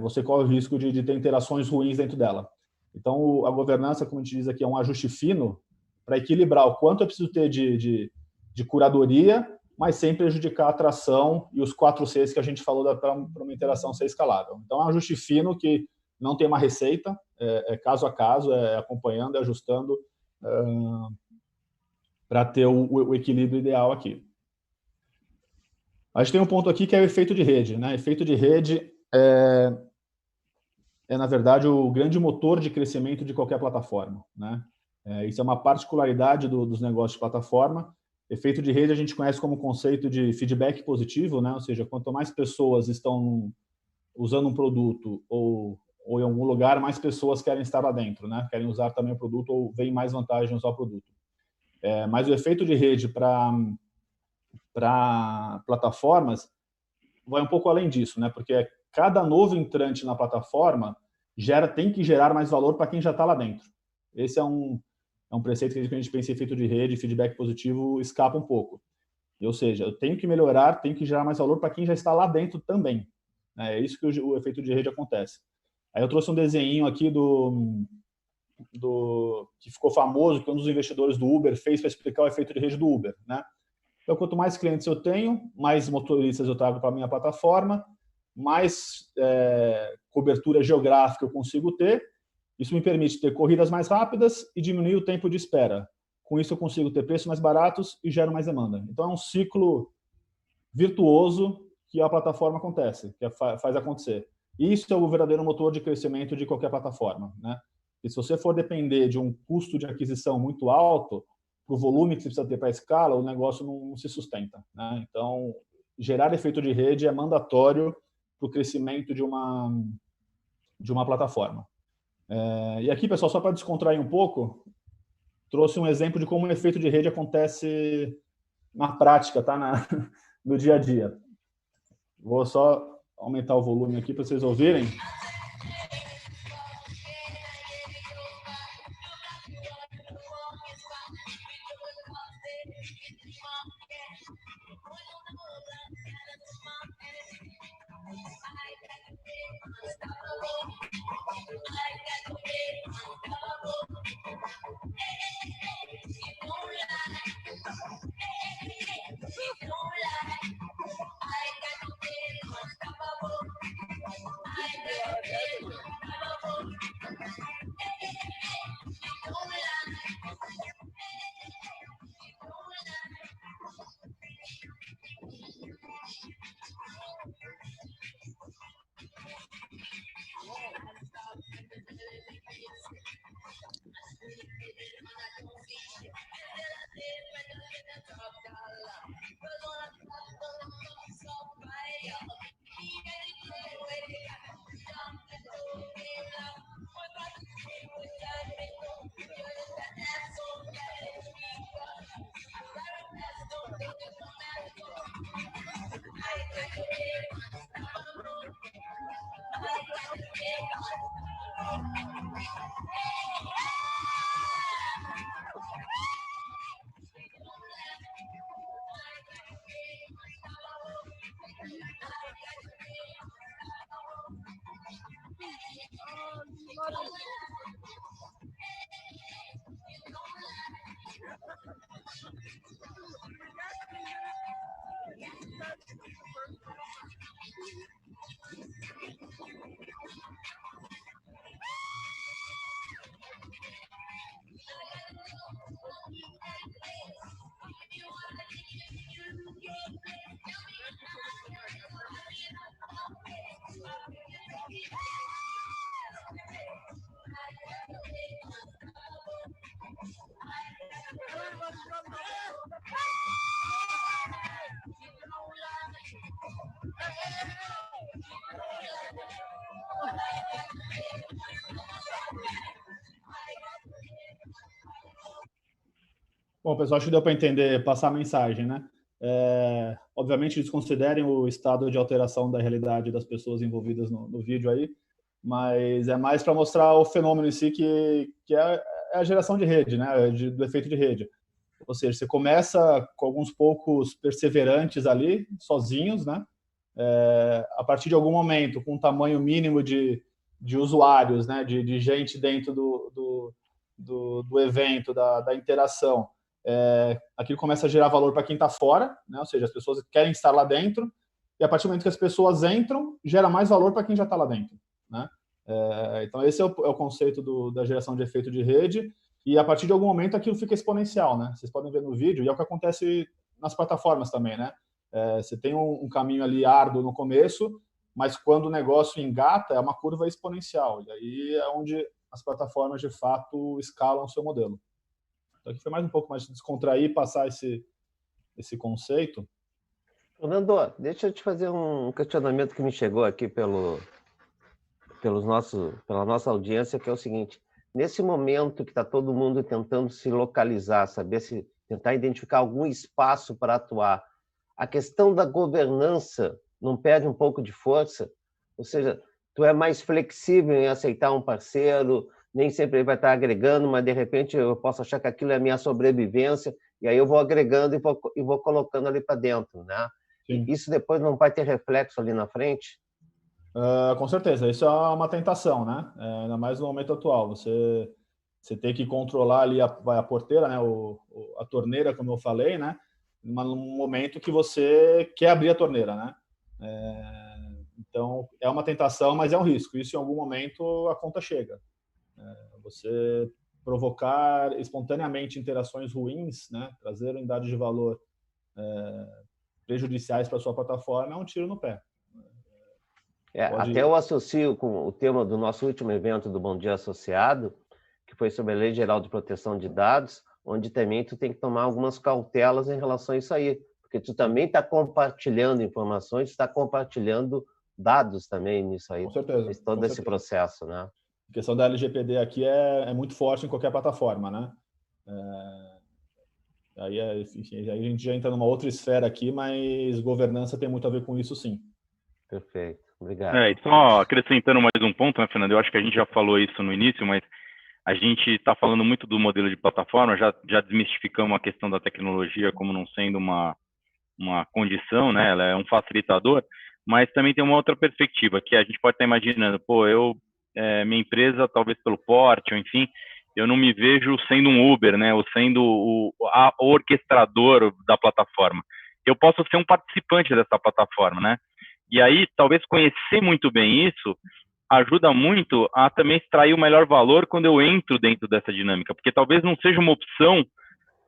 você corre o risco de ter interações ruins dentro dela. Então, a governança, como a gente diz aqui, é um ajuste fino para equilibrar o quanto eu preciso ter de curadoria, mas sem prejudicar a atração e os 4 Cs que a gente falou para uma interação ser escalável. Então, é um ajuste fino que não tem uma receita, é caso a caso, é acompanhando e ajustando para ter o equilíbrio ideal aqui. A gente tem um ponto aqui que é o efeito de rede, né? Efeito de rede na verdade, o grande motor de crescimento de qualquer plataforma, né? Isso é uma particularidade dos negócios de plataforma. Efeito de rede a gente conhece como conceito de feedback positivo, né? Ou seja, quanto mais pessoas estão usando um produto ou em algum lugar, mais pessoas querem estar lá dentro, né? Querem usar também o produto ou veem mais vantagem em usar o produto. Mas o efeito de rede para plataformas vai um pouco além disso, né? Porque cada novo entrante na plataforma tem que gerar mais valor para quem já está lá dentro. Esse é um preceito que a gente pensa em efeito de rede, feedback positivo, escapa um pouco. Ou seja, eu tenho que melhorar, tenho que gerar mais valor para quem já está lá dentro também. É isso que o efeito de rede acontece. Aí eu trouxe um desenho aqui que ficou famoso, que um dos investidores do Uber fez para explicar o efeito de rede do Uber, né? Então, quanto mais clientes eu tenho, mais motoristas eu trago para a minha plataforma, mais cobertura geográfica eu consigo ter. Isso me permite ter corridas mais rápidas e diminuir o tempo de espera. Com isso, eu consigo ter preços mais baratos e gero mais demanda. Então, é um ciclo virtuoso que a plataforma faz acontecer. Isso é o verdadeiro motor de crescimento de qualquer plataforma, né? E se você for depender de um custo de aquisição muito alto, para o volume que você precisa ter para a escala, o negócio não se sustenta, né? Então, gerar efeito de rede é mandatório para o crescimento de uma plataforma. E aqui, pessoal, só para descontrair um pouco, trouxe um exemplo de como o efeito de rede acontece na prática, tá? No dia a dia. Vou só aumentar o volume aqui para vocês ouvirem. Bom, pessoal, acho que deu para entender, passar a mensagem, né? Obviamente, eles considerem o estado de alteração da realidade das pessoas envolvidas no vídeo aí, mas é mais para mostrar o fenômeno em si, que é a geração de rede, né? Do efeito de rede. Ou seja, você começa com alguns poucos perseverantes ali, sozinhos, né? A partir de algum momento, com um tamanho mínimo de usuários, né? De gente dentro do evento, da interação, aquilo começa a gerar valor para quem está fora, né? Ou seja, as pessoas querem estar lá dentro, e a partir do momento que as pessoas entram, gera mais valor para quem já está lá dentro, né? Então, esse é o conceito da geração de efeito de rede, e a partir de algum momento aquilo fica exponencial, né? Vocês podem ver no vídeo, e é o que acontece nas plataformas também, né? Você tem um caminho ali árduo no começo, mas quando o negócio engata, é uma curva exponencial, e aí é onde as plataformas, de fato, escalam o seu modelo. Então, aqui foi mais um pouco mais de descontrair, passar esse conceito. Fernando, deixa eu te fazer um questionamento que me chegou aqui pela nossa audiência, que é o seguinte: nesse momento que está todo mundo tentando se localizar, tentar identificar algum espaço para atuar, a questão da governança não perde um pouco de força? Ou seja, tu é mais flexível em aceitar um parceiro, nem sempre ele vai estar agregando, mas de repente eu posso achar que aquilo é a minha sobrevivência, e aí eu vou agregando e vou colocando ali para dentro, né? Sim. Isso depois não vai ter reflexo ali na frente? Com certeza, isso é uma tentação, né? Ainda mais no momento atual. Você tem que controlar ali a porteira, né? A torneira, como eu falei, né? Num momento que você quer abrir a torneira, né? Então, é uma tentação, mas é um risco. Isso, em algum momento, a conta chega. Você provocar espontaneamente interações ruins, né? Trazer unidades de valor prejudiciais para a sua plataforma é um tiro no pé. Até eu associo com o tema do nosso último evento do Bom Dia Associado, que foi sobre a Lei Geral de Proteção de Dados, onde também tu tem que tomar algumas cautelas em relação a isso aí, porque tu também está compartilhando informações, está compartilhando dados também nisso aí. Com certeza. Todo esse processo, né? A questão da LGPD aqui é muito forte em qualquer plataforma, né? Enfim, aí a gente já entra numa outra esfera aqui, mas governança tem muito a ver com isso, sim. Perfeito, obrigado. E só acrescentando mais um ponto, né, Fernando? Eu acho que a gente já falou isso no início, mas a gente está falando muito do modelo de plataforma, já desmistificamos a questão da tecnologia como não sendo uma condição, né? Ela é um facilitador, mas também tem uma outra perspectiva, que a gente pode estar imaginando, minha empresa, talvez pelo porte, ou enfim, eu não me vejo sendo um Uber, né? Ou sendo o orquestrador da plataforma. Eu posso ser um participante dessa plataforma, né? E aí, talvez conhecer muito bem isso ajuda muito a também extrair o melhor valor quando eu entro dentro dessa dinâmica, porque talvez não seja uma opção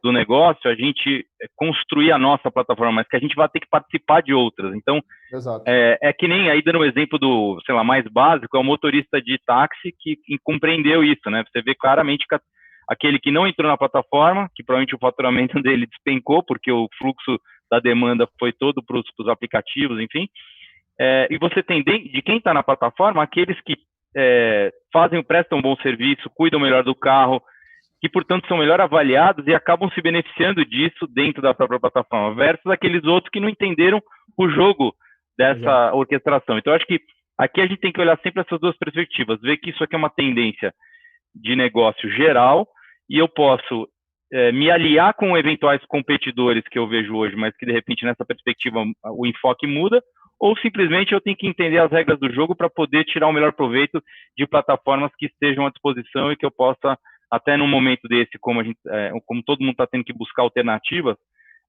do negócio a gente construir a nossa plataforma, mas que a gente vai ter que participar de outras. Então, que nem aí dando um exemplo do, sei lá, mais básico, é o motorista de táxi que compreendeu isso, né? Você vê claramente que aquele que não entrou na plataforma, que provavelmente o faturamento dele despencou, porque o fluxo da demanda foi todo para os aplicativos, enfim. E você tem de quem está na plataforma, aqueles que prestam um bom serviço, cuidam melhor do carro, que, portanto, são melhor avaliados e acabam se beneficiando disso dentro da própria plataforma, versus aqueles outros que não entenderam o jogo dessa orquestração. Então, acho que aqui a gente tem que olhar sempre essas duas perspectivas, ver que isso aqui é uma tendência de negócio geral e eu posso me aliar com eventuais competidores que eu vejo hoje, mas que, de repente, nessa perspectiva, o enfoque muda, ou simplesmente eu tenho que entender as regras do jogo para poder tirar o melhor proveito de plataformas que estejam à disposição e que eu possa, até num momento desse, como todo mundo está tendo que buscar alternativas,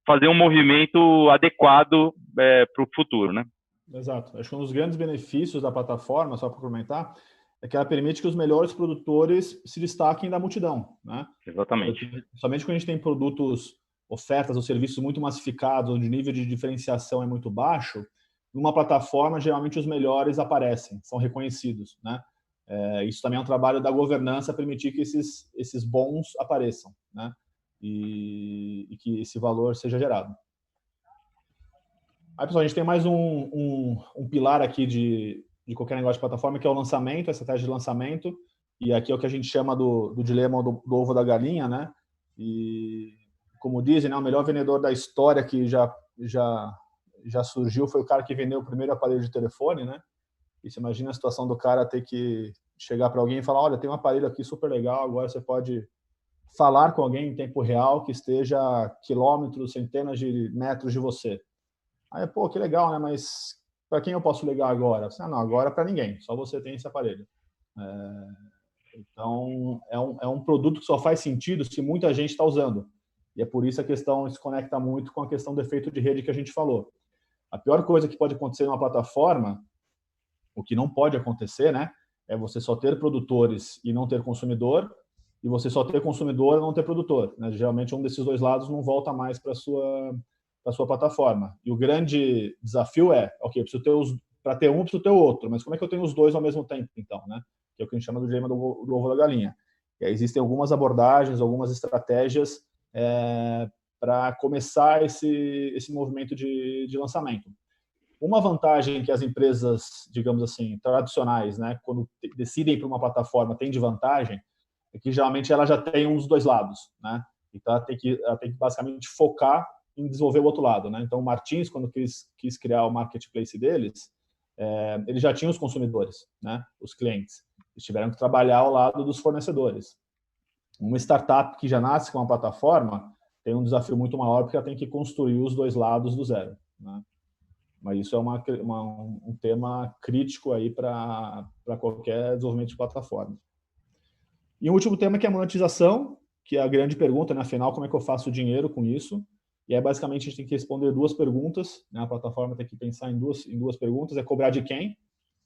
fazer um movimento adequado para o futuro, né? Exato. Acho que um dos grandes benefícios da plataforma, só para comentar, é que ela permite que os melhores produtores se destaquem da multidão, né? Exatamente. Somente quando a gente tem produtos, ofertas ou serviços muito massificados, onde o nível de diferenciação é muito baixo, numa plataforma, geralmente os melhores aparecem, são reconhecidos, né? Isso também é um trabalho da governança, permitir que esses bons apareçam, né? E que esse valor seja gerado. Aí, pessoal, a gente tem mais um pilar aqui de qualquer negócio de plataforma, que é o lançamento, a estratégia de lançamento. E aqui é o que a gente chama do dilema do ovo da galinha, né? E como dizem, né, o melhor vendedor da história que já surgiu foi o cara que vendeu o primeiro aparelho de telefone, né? E você imagina a situação do cara ter que chegar para alguém e falar, olha, tem um aparelho aqui super legal, agora você pode falar com alguém em tempo real que esteja a quilômetros, centenas de metros de você. Aí, pô, que legal, né? Mas para quem eu posso ligar agora? Não, agora para ninguém, só você tem esse aparelho. Então, é um produto que só faz sentido se muita gente está usando. E é por isso a questão se conecta muito com a questão do efeito de rede que a gente falou. A pior coisa que pode acontecer numa plataforma, o que não pode acontecer, né, é você só ter produtores e não ter consumidor, e você só ter consumidor e não ter produtor, né? Geralmente um desses dois lados não volta mais para a sua plataforma. E o grande desafio é, ok, para ter um, preciso ter o outro, mas como é que eu tenho os dois ao mesmo tempo, então, né? Que é o que a gente chama do dilema do ovo da galinha. E aí existem algumas abordagens, algumas estratégias para começar esse movimento de lançamento. Uma vantagem que as empresas, digamos assim, tradicionais, né, quando decidem para uma plataforma, tem de vantagem, é que geralmente ela já tem um dos dois lados, né? Então ela tem que basicamente focar em desenvolver o outro lado, né? Então o Martins, quando quis criar o marketplace deles, eles já tinham os consumidores, né? Os clientes. Eles tiveram que trabalhar ao lado dos fornecedores. Uma startup que já nasce com uma plataforma tem um desafio muito maior porque ela tem que construir os dois lados do zero, né? Mas isso é um tema crítico aí para qualquer desenvolvimento de plataforma. E o último tema que é a monetização, que é a grande pergunta, né? Afinal, como é que eu faço dinheiro com isso? E aí, basicamente, a gente tem que responder duas perguntas, né? A plataforma tem que pensar em duas perguntas. É cobrar de quem?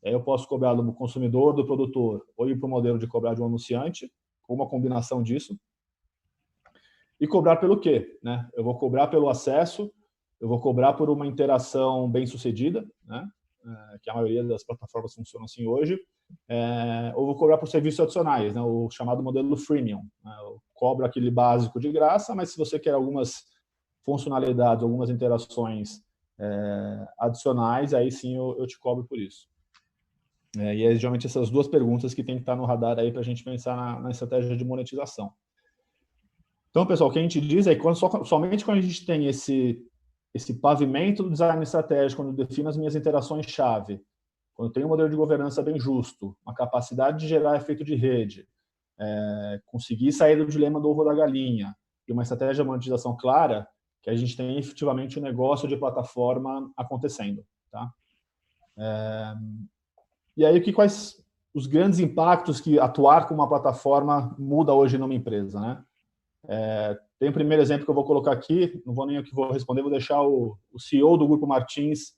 Aí eu posso cobrar do consumidor, do produtor, ou ir para o modelo de cobrar de um anunciante, ou uma combinação disso. E cobrar pelo quê? Né? Eu vou cobrar pelo acesso, eu vou cobrar por uma interação bem-sucedida, né? Que a maioria das plataformas funcionam assim hoje, ou vou cobrar por serviços adicionais, né? O chamado modelo freemium. Né? Eu cobro aquele básico de graça, mas se você quer algumas funcionalidades, algumas interações adicionais, aí sim eu te cobro por isso. E é geralmente essas duas perguntas que tem que estar no radar aí para a gente pensar na estratégia de monetização. Então, pessoal, o que a gente diz é que somente quando a gente tem esse pavimento do design estratégico, quando eu defino as minhas interações-chave, quando eu tenho um modelo de governança bem justo, uma capacidade de gerar efeito de rede, conseguir sair do dilema do ovo da galinha e uma estratégia de monetização clara, que a gente tem efetivamente um negócio de plataforma acontecendo. Tá? E aí, quais os grandes impactos que atuar com uma plataforma muda hoje numa empresa, né? Tem o primeiro exemplo que eu vou colocar aqui, não vou nem aqui vou responder, vou deixar o CEO do Grupo Martins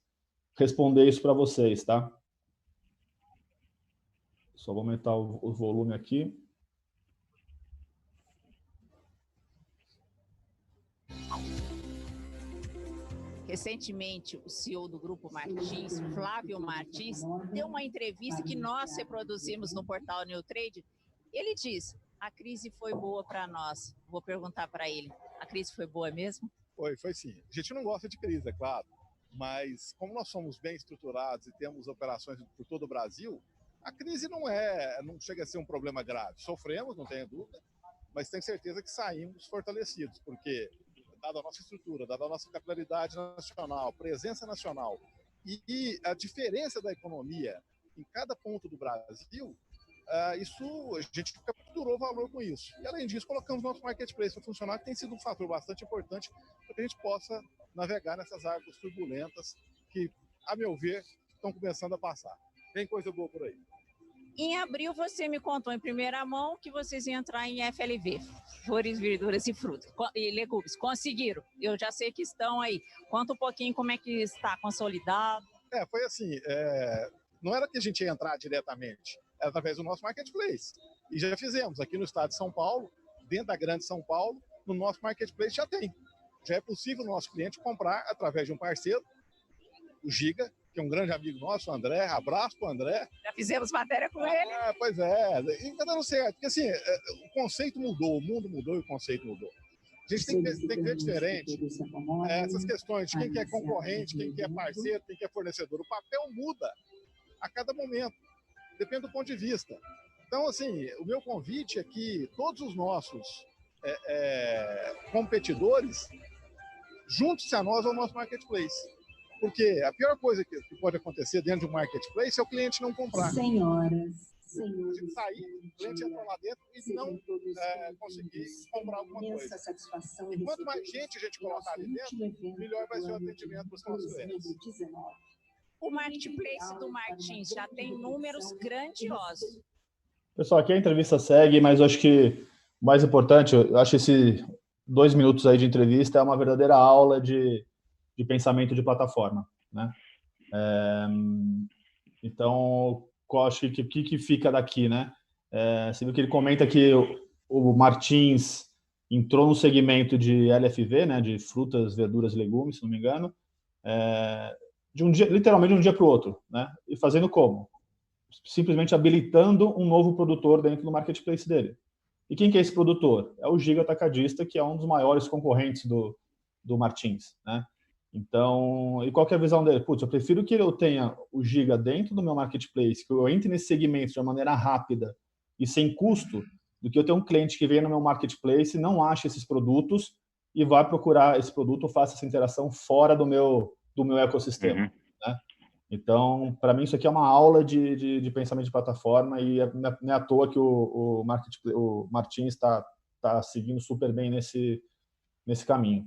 responder isso para vocês, tá? Só vou aumentar o volume aqui. Recentemente, o CEO do Grupo Martins, Flávio Martins, deu uma entrevista que nós reproduzimos no portal New Trade. Ele diz: a crise foi boa para nós. Vou perguntar para ele: a crise foi boa mesmo? Foi sim. A gente não gosta de crise, é claro, mas como nós somos bem estruturados e temos operações por todo o Brasil, a crise não chega a ser um problema grave. Sofremos, não tenho dúvida, mas tenho certeza que saímos fortalecidos, porque dada a nossa estrutura, dada a nossa capilaridade nacional, presença nacional e a diferença da economia em cada ponto do Brasil, isso a gente capturou valor com isso. E além disso, colocamos nosso marketplace para funcionar, que tem sido um fator bastante importante para que a gente possa navegar nessas águas turbulentas que, a meu ver, estão começando a passar. Tem coisa boa por aí. Em abril, você me contou em primeira mão que vocês iam entrar em FLV, flores, verduras e frutas, e legumes. Conseguiram. Eu já sei que estão aí. Conta um pouquinho como é que está consolidado. Foi assim, não era que a gente ia entrar diretamente, era através do nosso marketplace. E já fizemos aqui no estado de São Paulo, dentro da grande São Paulo, no nosso marketplace já tem. Já é possível o nosso cliente comprar através de um parceiro, o Giga, que é um grande amigo nosso, o André. Abraço para o André. Já fizemos matéria com ele. Pois é, e está dando certo. Porque assim, o conceito mudou, o mundo mudou e o conceito mudou. A gente tem que ver diferente essas questões de quem que é concorrente, quem que é parceiro, quem que é fornecedor. O papel muda a cada momento, depende do ponto de vista. Então, assim, o meu convite é que todos os nossos competidores, junte-se a nós ao nosso marketplace. Porque a pior coisa que pode acontecer dentro de um marketplace é o cliente não comprar. Senhoras, senhores, de sair, o cliente entrar lá dentro e não conseguir comprar alguma coisa. E quanto mais gente a gente colocar ali dentro, melhor vai ser o atendimento para os nossos clientes. O marketplace do Martins já tem números grandiosos. Pessoal, aqui a entrevista segue, mas eu acho que o mais importante, eu acho esse 2 minutos aí de entrevista é uma verdadeira aula de pensamento de plataforma, né? Então, acho que fica daqui, né? Você viu que ele comenta que o Martins entrou no segmento de LFV, né? De frutas, verduras e legumes, se não me engano, de um dia, literalmente de um dia para o outro, né? E fazendo como? Simplesmente habilitando um novo produtor dentro do marketplace dele. E quem que é esse produtor? É o Giga Atacadista, que é um dos maiores concorrentes do Martins, né? Então, e qual que é a visão dele? Putz, eu prefiro que eu tenha o Giga dentro do meu marketplace, que eu entre nesse segmento de uma maneira rápida e sem custo, do que eu ter um cliente que venha no meu marketplace, não ache esses produtos e vai procurar esse produto ou faça essa interação fora do meu ecossistema, né? Então, para mim, isso aqui é uma aula de pensamento de plataforma e não é à toa que o Martins está seguindo super bem nesse caminho.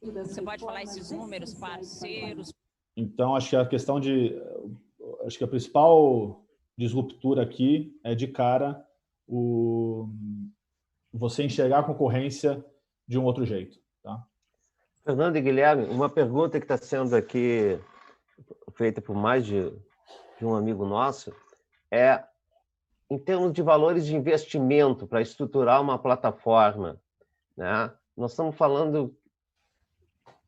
Você pode falar esses números, parceiros? Então, acho que a principal disruptura aqui é, de cara, você enxergar a concorrência de um outro jeito, tá? Fernando e Guilherme, uma pergunta que está sendo aqui feita por mais de um amigo nosso é, em termos de valores de investimento para estruturar uma plataforma, né? Nós estamos falando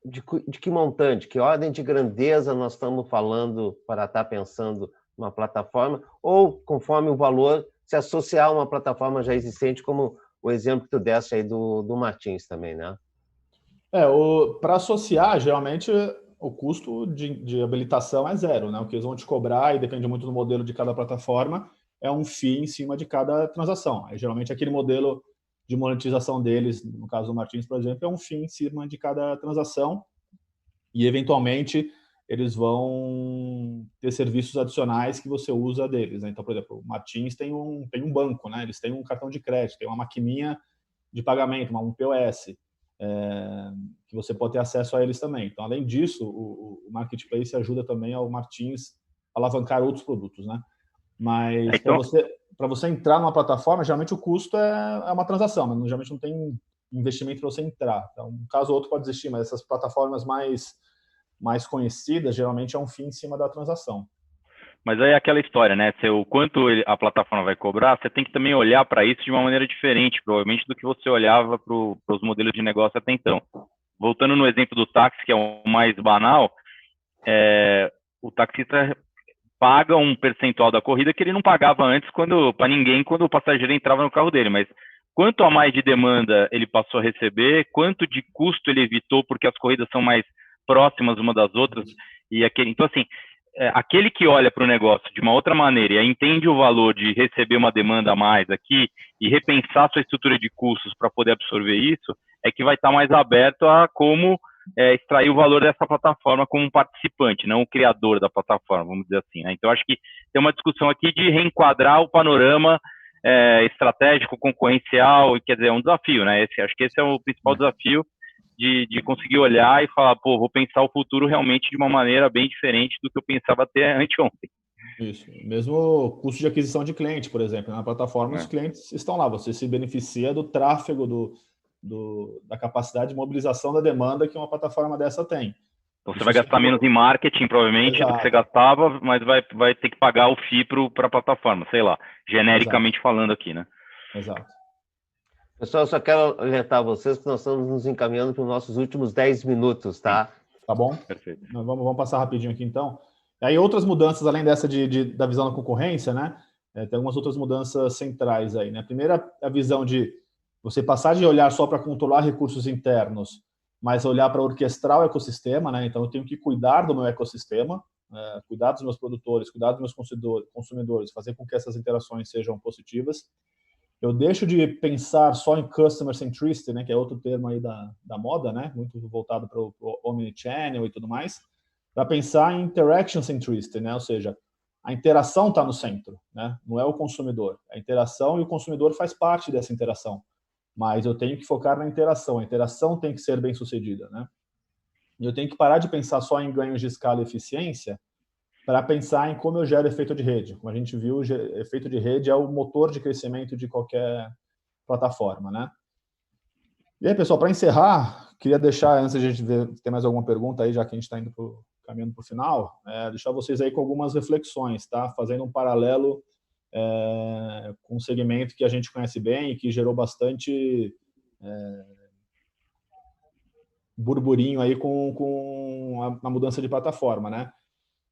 de que montante, que ordem de grandeza nós estamos falando para estar pensando numa plataforma, ou conforme o valor se associar a uma plataforma já existente, como o exemplo que tu deste aí do Martins também, né? Para associar, geralmente, o custo de habilitação é zero, né? O que eles vão te cobrar, e depende muito do modelo de cada plataforma, é um FII em cima de cada transação. Aí, geralmente, aquele modelo de monetização deles, no caso do Martins, por exemplo, é um FII em cima de cada transação e, eventualmente, eles vão ter serviços adicionais que você usa deles, né? Então, por exemplo, o Martins tem um banco, né? Eles têm um cartão de crédito, tem uma maquininha de pagamento, um POS, que você pode ter acesso a eles também. Então, além disso, o Marketplace ajuda também ao Martins a alavancar outros produtos, né? Mas para você entrar numa plataforma, geralmente o custo é uma transação, mas geralmente não tem investimento para você entrar. Então, um caso ou outro pode existir, mas essas plataformas mais conhecidas, geralmente é um FII em cima da transação. Mas aí é aquela história, né? O quanto a plataforma vai cobrar, você tem que também olhar para isso de uma maneira diferente, provavelmente, do que você olhava para os modelos de negócio até então. Voltando no exemplo do táxi, que é o mais banal, o taxista paga um percentual da corrida que ele não pagava antes para ninguém quando o passageiro entrava no carro dele, mas quanto a mais de demanda ele passou a receber, quanto de custo ele evitou porque as corridas são mais próximas uma das outras, então assim, aquele que olha para o negócio de uma outra maneira e entende o valor de receber uma demanda a mais aqui e repensar sua estrutura de custos para poder absorver isso, é que vai estar mais aberto a como extrair o valor dessa plataforma como um participante, não o criador da plataforma, vamos dizer assim, né? Então, acho que tem uma discussão aqui de reenquadrar o panorama estratégico, concorrencial, e quer dizer, é um desafio, né? Acho que esse é o principal desafio de conseguir olhar e falar, vou pensar o futuro realmente de uma maneira bem diferente do que eu pensava até anteontem. Isso. Mesmo custo de aquisição de cliente, por exemplo. Na plataforma, os clientes estão lá. Você se beneficia do tráfego, da capacidade de mobilização da demanda que uma plataforma dessa tem. Então, você vai gastar menos em marketing, provavelmente, do que você gastava, mas vai ter que pagar o FII para a plataforma, sei lá, genericamente falando aqui, né? Exato. Pessoal, eu só quero alertar vocês que nós estamos nos encaminhando para os nossos últimos 10 minutos, tá? Tá bom? Perfeito. Vamos passar rapidinho aqui, então. Aí, outras mudanças, além dessa da visão da concorrência, né? Tem algumas outras mudanças centrais aí, né? A primeira é a visão de você passar de olhar só para controlar recursos internos, mas olhar para orquestrar o ecossistema, né? Então, eu tenho que cuidar do meu ecossistema, cuidar dos meus produtores, cuidar dos meus consumidores, fazer com que essas interações sejam positivas. Eu deixo de pensar só em customer centricity, né, que é outro termo aí da moda, né, muito voltado para o omnichannel e tudo mais, para pensar em interaction centricity, né, ou seja, a interação está no centro, né, não é o consumidor. A interação, e o consumidor faz parte dessa interação, mas eu tenho que focar na interação. A interação tem que ser bem sucedida, né? E eu tenho que parar de pensar só em ganhos de escala e eficiência para pensar em como eu gero efeito de rede. Como a gente viu, efeito de rede é o motor de crescimento de qualquer plataforma, né? E aí, pessoal, para encerrar, queria deixar, antes de a gente ver se tem mais alguma pergunta aí, já que a gente está caminhando para o final, deixar vocês aí com algumas reflexões, tá? Fazendo um paralelo com um segmento que a gente conhece bem e que gerou bastante burburinho aí com a mudança de plataforma, né?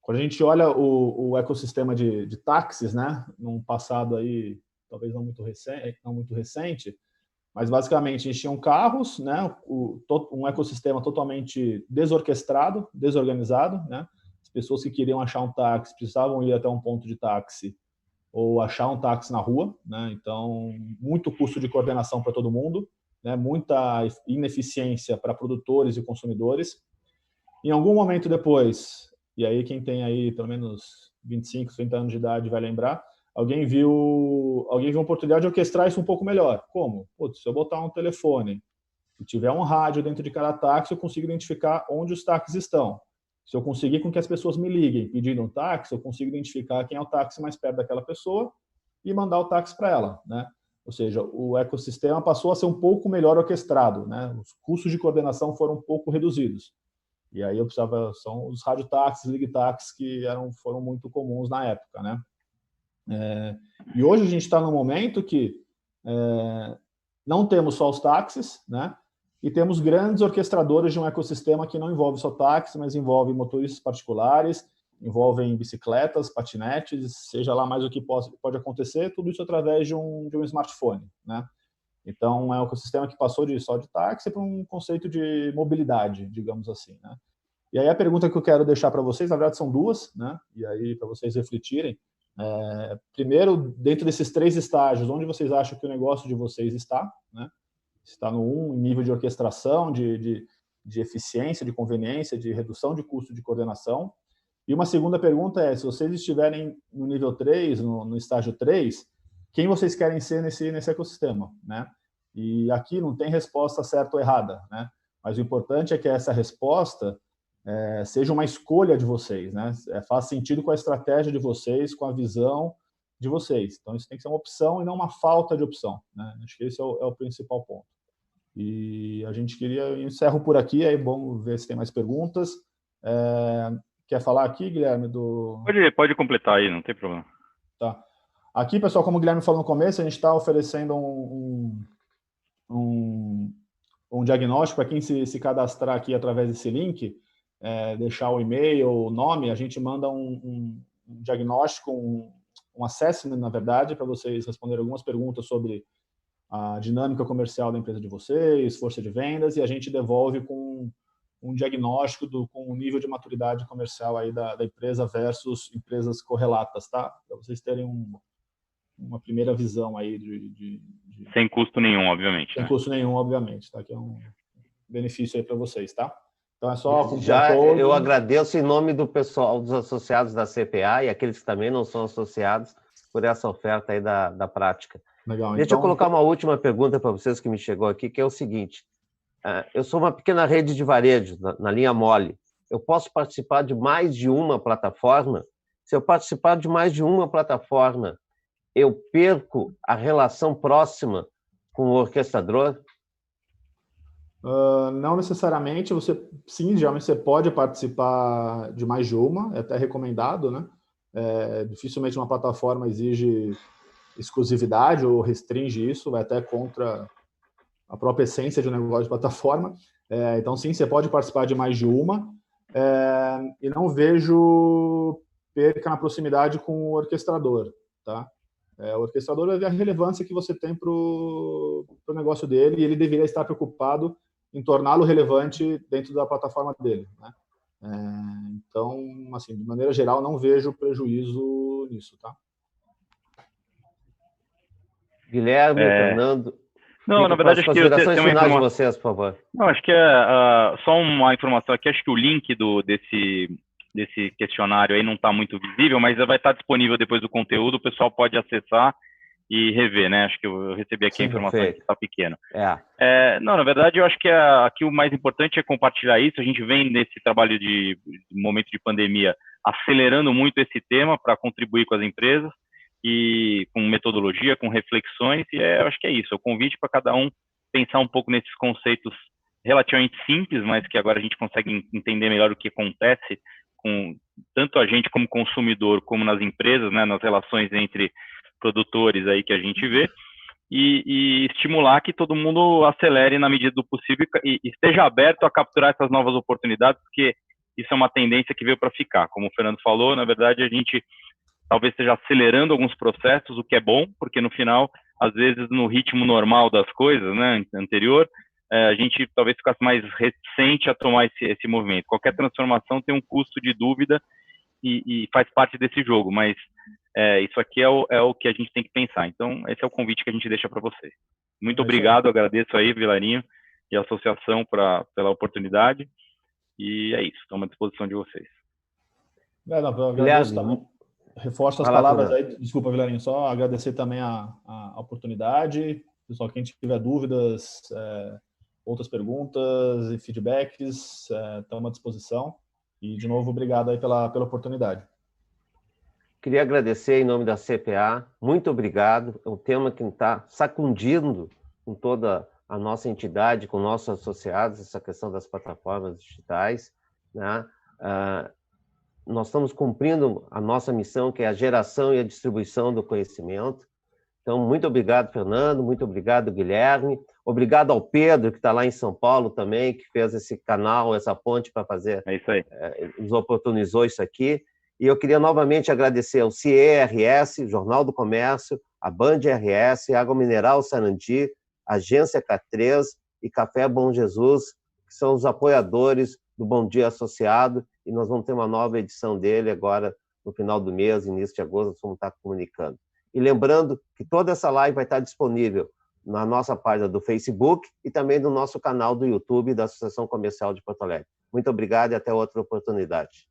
Quando a gente olha o ecossistema de táxis, né, num passado aí talvez não muito recente, mas basicamente a gente tinha carros, né, um ecossistema totalmente desorquestrado, desorganizado, né? As pessoas que queriam achar um táxi precisavam ir até um ponto de táxi ou achar um táxi na rua, né? Então, muito custo de coordenação para todo mundo, né? Muita ineficiência para produtores e consumidores. Em algum momento depois, e aí quem tem aí pelo menos 25, 30 anos de idade vai lembrar, alguém viu uma oportunidade de orquestrar isso um pouco melhor. Como? Putz, se eu botar um telefone e tiver um rádio dentro de cada táxi, eu consigo identificar onde os táxis estão. Se eu conseguir com que as pessoas me liguem pedindo um táxi, eu consigo identificar quem é o táxi mais perto daquela pessoa e mandar o táxi para ela, né? Ou seja, o ecossistema passou a ser um pouco melhor orquestrado, né? Os custos de coordenação foram um pouco reduzidos. E aí são os radiotáxis, ligtáxis que foram muito comuns na época, né? E hoje a gente está num momento que não temos só os táxis, né? E temos grandes orquestradores de um ecossistema que não envolve só táxi, mas envolve motoristas particulares, envolvem bicicletas, patinetes, seja lá mais o que pode acontecer, tudo isso através de um smartphone, né? Então, é um ecossistema que passou só de táxi para um conceito de mobilidade, digamos assim, né? E aí a pergunta que eu quero deixar para vocês, na verdade, são duas, né? E aí, para vocês refletirem. Primeiro, dentro desses 3 estágios, onde vocês acham que o negócio de vocês está, né? Está no 1, em nível de orquestração, de eficiência, de conveniência, de redução de custo de coordenação. E uma segunda pergunta é, se vocês estiverem no nível 3, no estágio 3, quem vocês querem ser nesse ecossistema, né? E aqui não tem resposta certa ou errada, né? Mas o importante é que essa resposta seja uma escolha de vocês, né? Faça sentido com a estratégia de vocês, com a visão de vocês. Então, isso tem que ser uma opção e não uma falta de opção, né? Acho que esse é o principal ponto. E a gente encerro por aqui, aí vamos ver se tem mais perguntas. Quer falar aqui, Guilherme? Pode completar aí, não tem problema. Tá. Aqui, pessoal, como o Guilherme falou no começo, a gente está oferecendo um diagnóstico para quem se cadastrar aqui através desse link, deixar o e-mail, o nome, a gente manda um diagnóstico, um assessment, na verdade, para vocês responderem algumas perguntas sobre a dinâmica comercial da empresa de vocês, força de vendas, e a gente devolve com um diagnóstico com o nível de maturidade comercial aí da empresa versus empresas correlatas, tá? Para vocês terem uma primeira visão aí Sem custo nenhum, obviamente. Sem custo nenhum, obviamente, tá? Que é um benefício aí para vocês, tá? Então é só... Eu agradeço em nome do pessoal, dos associados da CPA e aqueles que também não são associados, por essa oferta aí da prática. Legal. Deixa eu colocar uma última pergunta para vocês que me chegou aqui, que é o seguinte. Eu sou uma pequena rede de varejo na linha mole. Eu posso participar de mais de uma plataforma? Se eu participar de mais de uma plataforma, eu perco a relação próxima com o orquestrador? Não necessariamente. Sim, geralmente você pode participar de mais de uma, é até recomendado, né? Dificilmente uma plataforma exige exclusividade ou restringe isso, vai até contra a própria essência de um negócio de plataforma. Então, sim, você pode participar de mais de uma, e não vejo perca na proximidade com o orquestrador, tá? O orquestrador é a relevância que você tem para o negócio dele, e ele deveria estar preocupado em torná-lo relevante dentro da plataforma dele, né? Então, assim, de maneira geral, não vejo prejuízo nisso, tá? Guilherme, Fernando, Não, na fico com verdade, as acho que eu considerações tenho uma finais de informação. vocês, por favor. Não, acho que só uma informação aqui. Acho que o link desse questionário aí não está muito visível, mas vai estar disponível depois do conteúdo. O pessoal pode acessar e rever, né? Acho que eu recebi aqui a informação que está pequeno. Não, na verdade, eu acho que aqui o mais importante é compartilhar isso. A gente vem nesse trabalho de momento de pandemia acelerando muito esse tema para contribuir com as empresas e com metodologia, com reflexões, e eu acho que é isso. É o convite para cada um pensar um pouco nesses conceitos relativamente simples, mas que agora a gente consegue entender melhor o que acontece com tanto a gente como consumidor, como nas empresas, né, nas relações entre produtores aí que a gente vê, e estimular que todo mundo acelere na medida do possível e esteja aberto a capturar essas novas oportunidades, porque isso é uma tendência que veio para ficar. Como o Fernando falou, na verdade, a gente talvez esteja acelerando alguns processos, o que é bom, porque no final, às vezes, no ritmo normal das coisas, né, anterior, a gente talvez ficasse mais reticente a tomar esse movimento. Qualquer transformação tem um custo de dúvida e faz parte desse jogo, mas isso aqui é o que a gente tem que pensar. Então, esse é o convite que a gente deixa para vocês. Muito obrigado, agradeço aí, Vilarinho, e a associação pela oportunidade, e é isso, estamos à disposição de vocês. Eu agradeço também. Reforço as palavras aí, desculpa, Vilarinho, só agradecer também a oportunidade. Pessoal, quem tiver dúvidas, outras perguntas e feedbacks, estamos à disposição. E, de novo, obrigado aí pela oportunidade. Queria agradecer em nome da CPA, muito obrigado. É um tema que está sacudindo com toda a nossa entidade, com nossos associados, essa questão das plataformas digitais, né? Nós estamos cumprindo a nossa missão, que é a geração e a distribuição do conhecimento. Então, muito obrigado, Fernando, muito obrigado, Guilherme. Obrigado ao Pedro, que está lá em São Paulo também, que fez esse canal, essa ponte para fazer... É isso aí. Nos oportunizou isso aqui. E eu queria novamente agradecer ao CIE-RS, Jornal do Comércio, a Band RS, Água Mineral Sarandi, Agência K3 e Café Bom Jesus, que são os apoiadores do Bom Dia Associado, e nós vamos ter uma nova edição dele agora no final do mês, início de agosto, nós vamos estar comunicando. E lembrando que toda essa live vai estar disponível na nossa página do Facebook e também no nosso canal do YouTube da Associação Comercial de Porto Alegre. Muito obrigado e até outra oportunidade.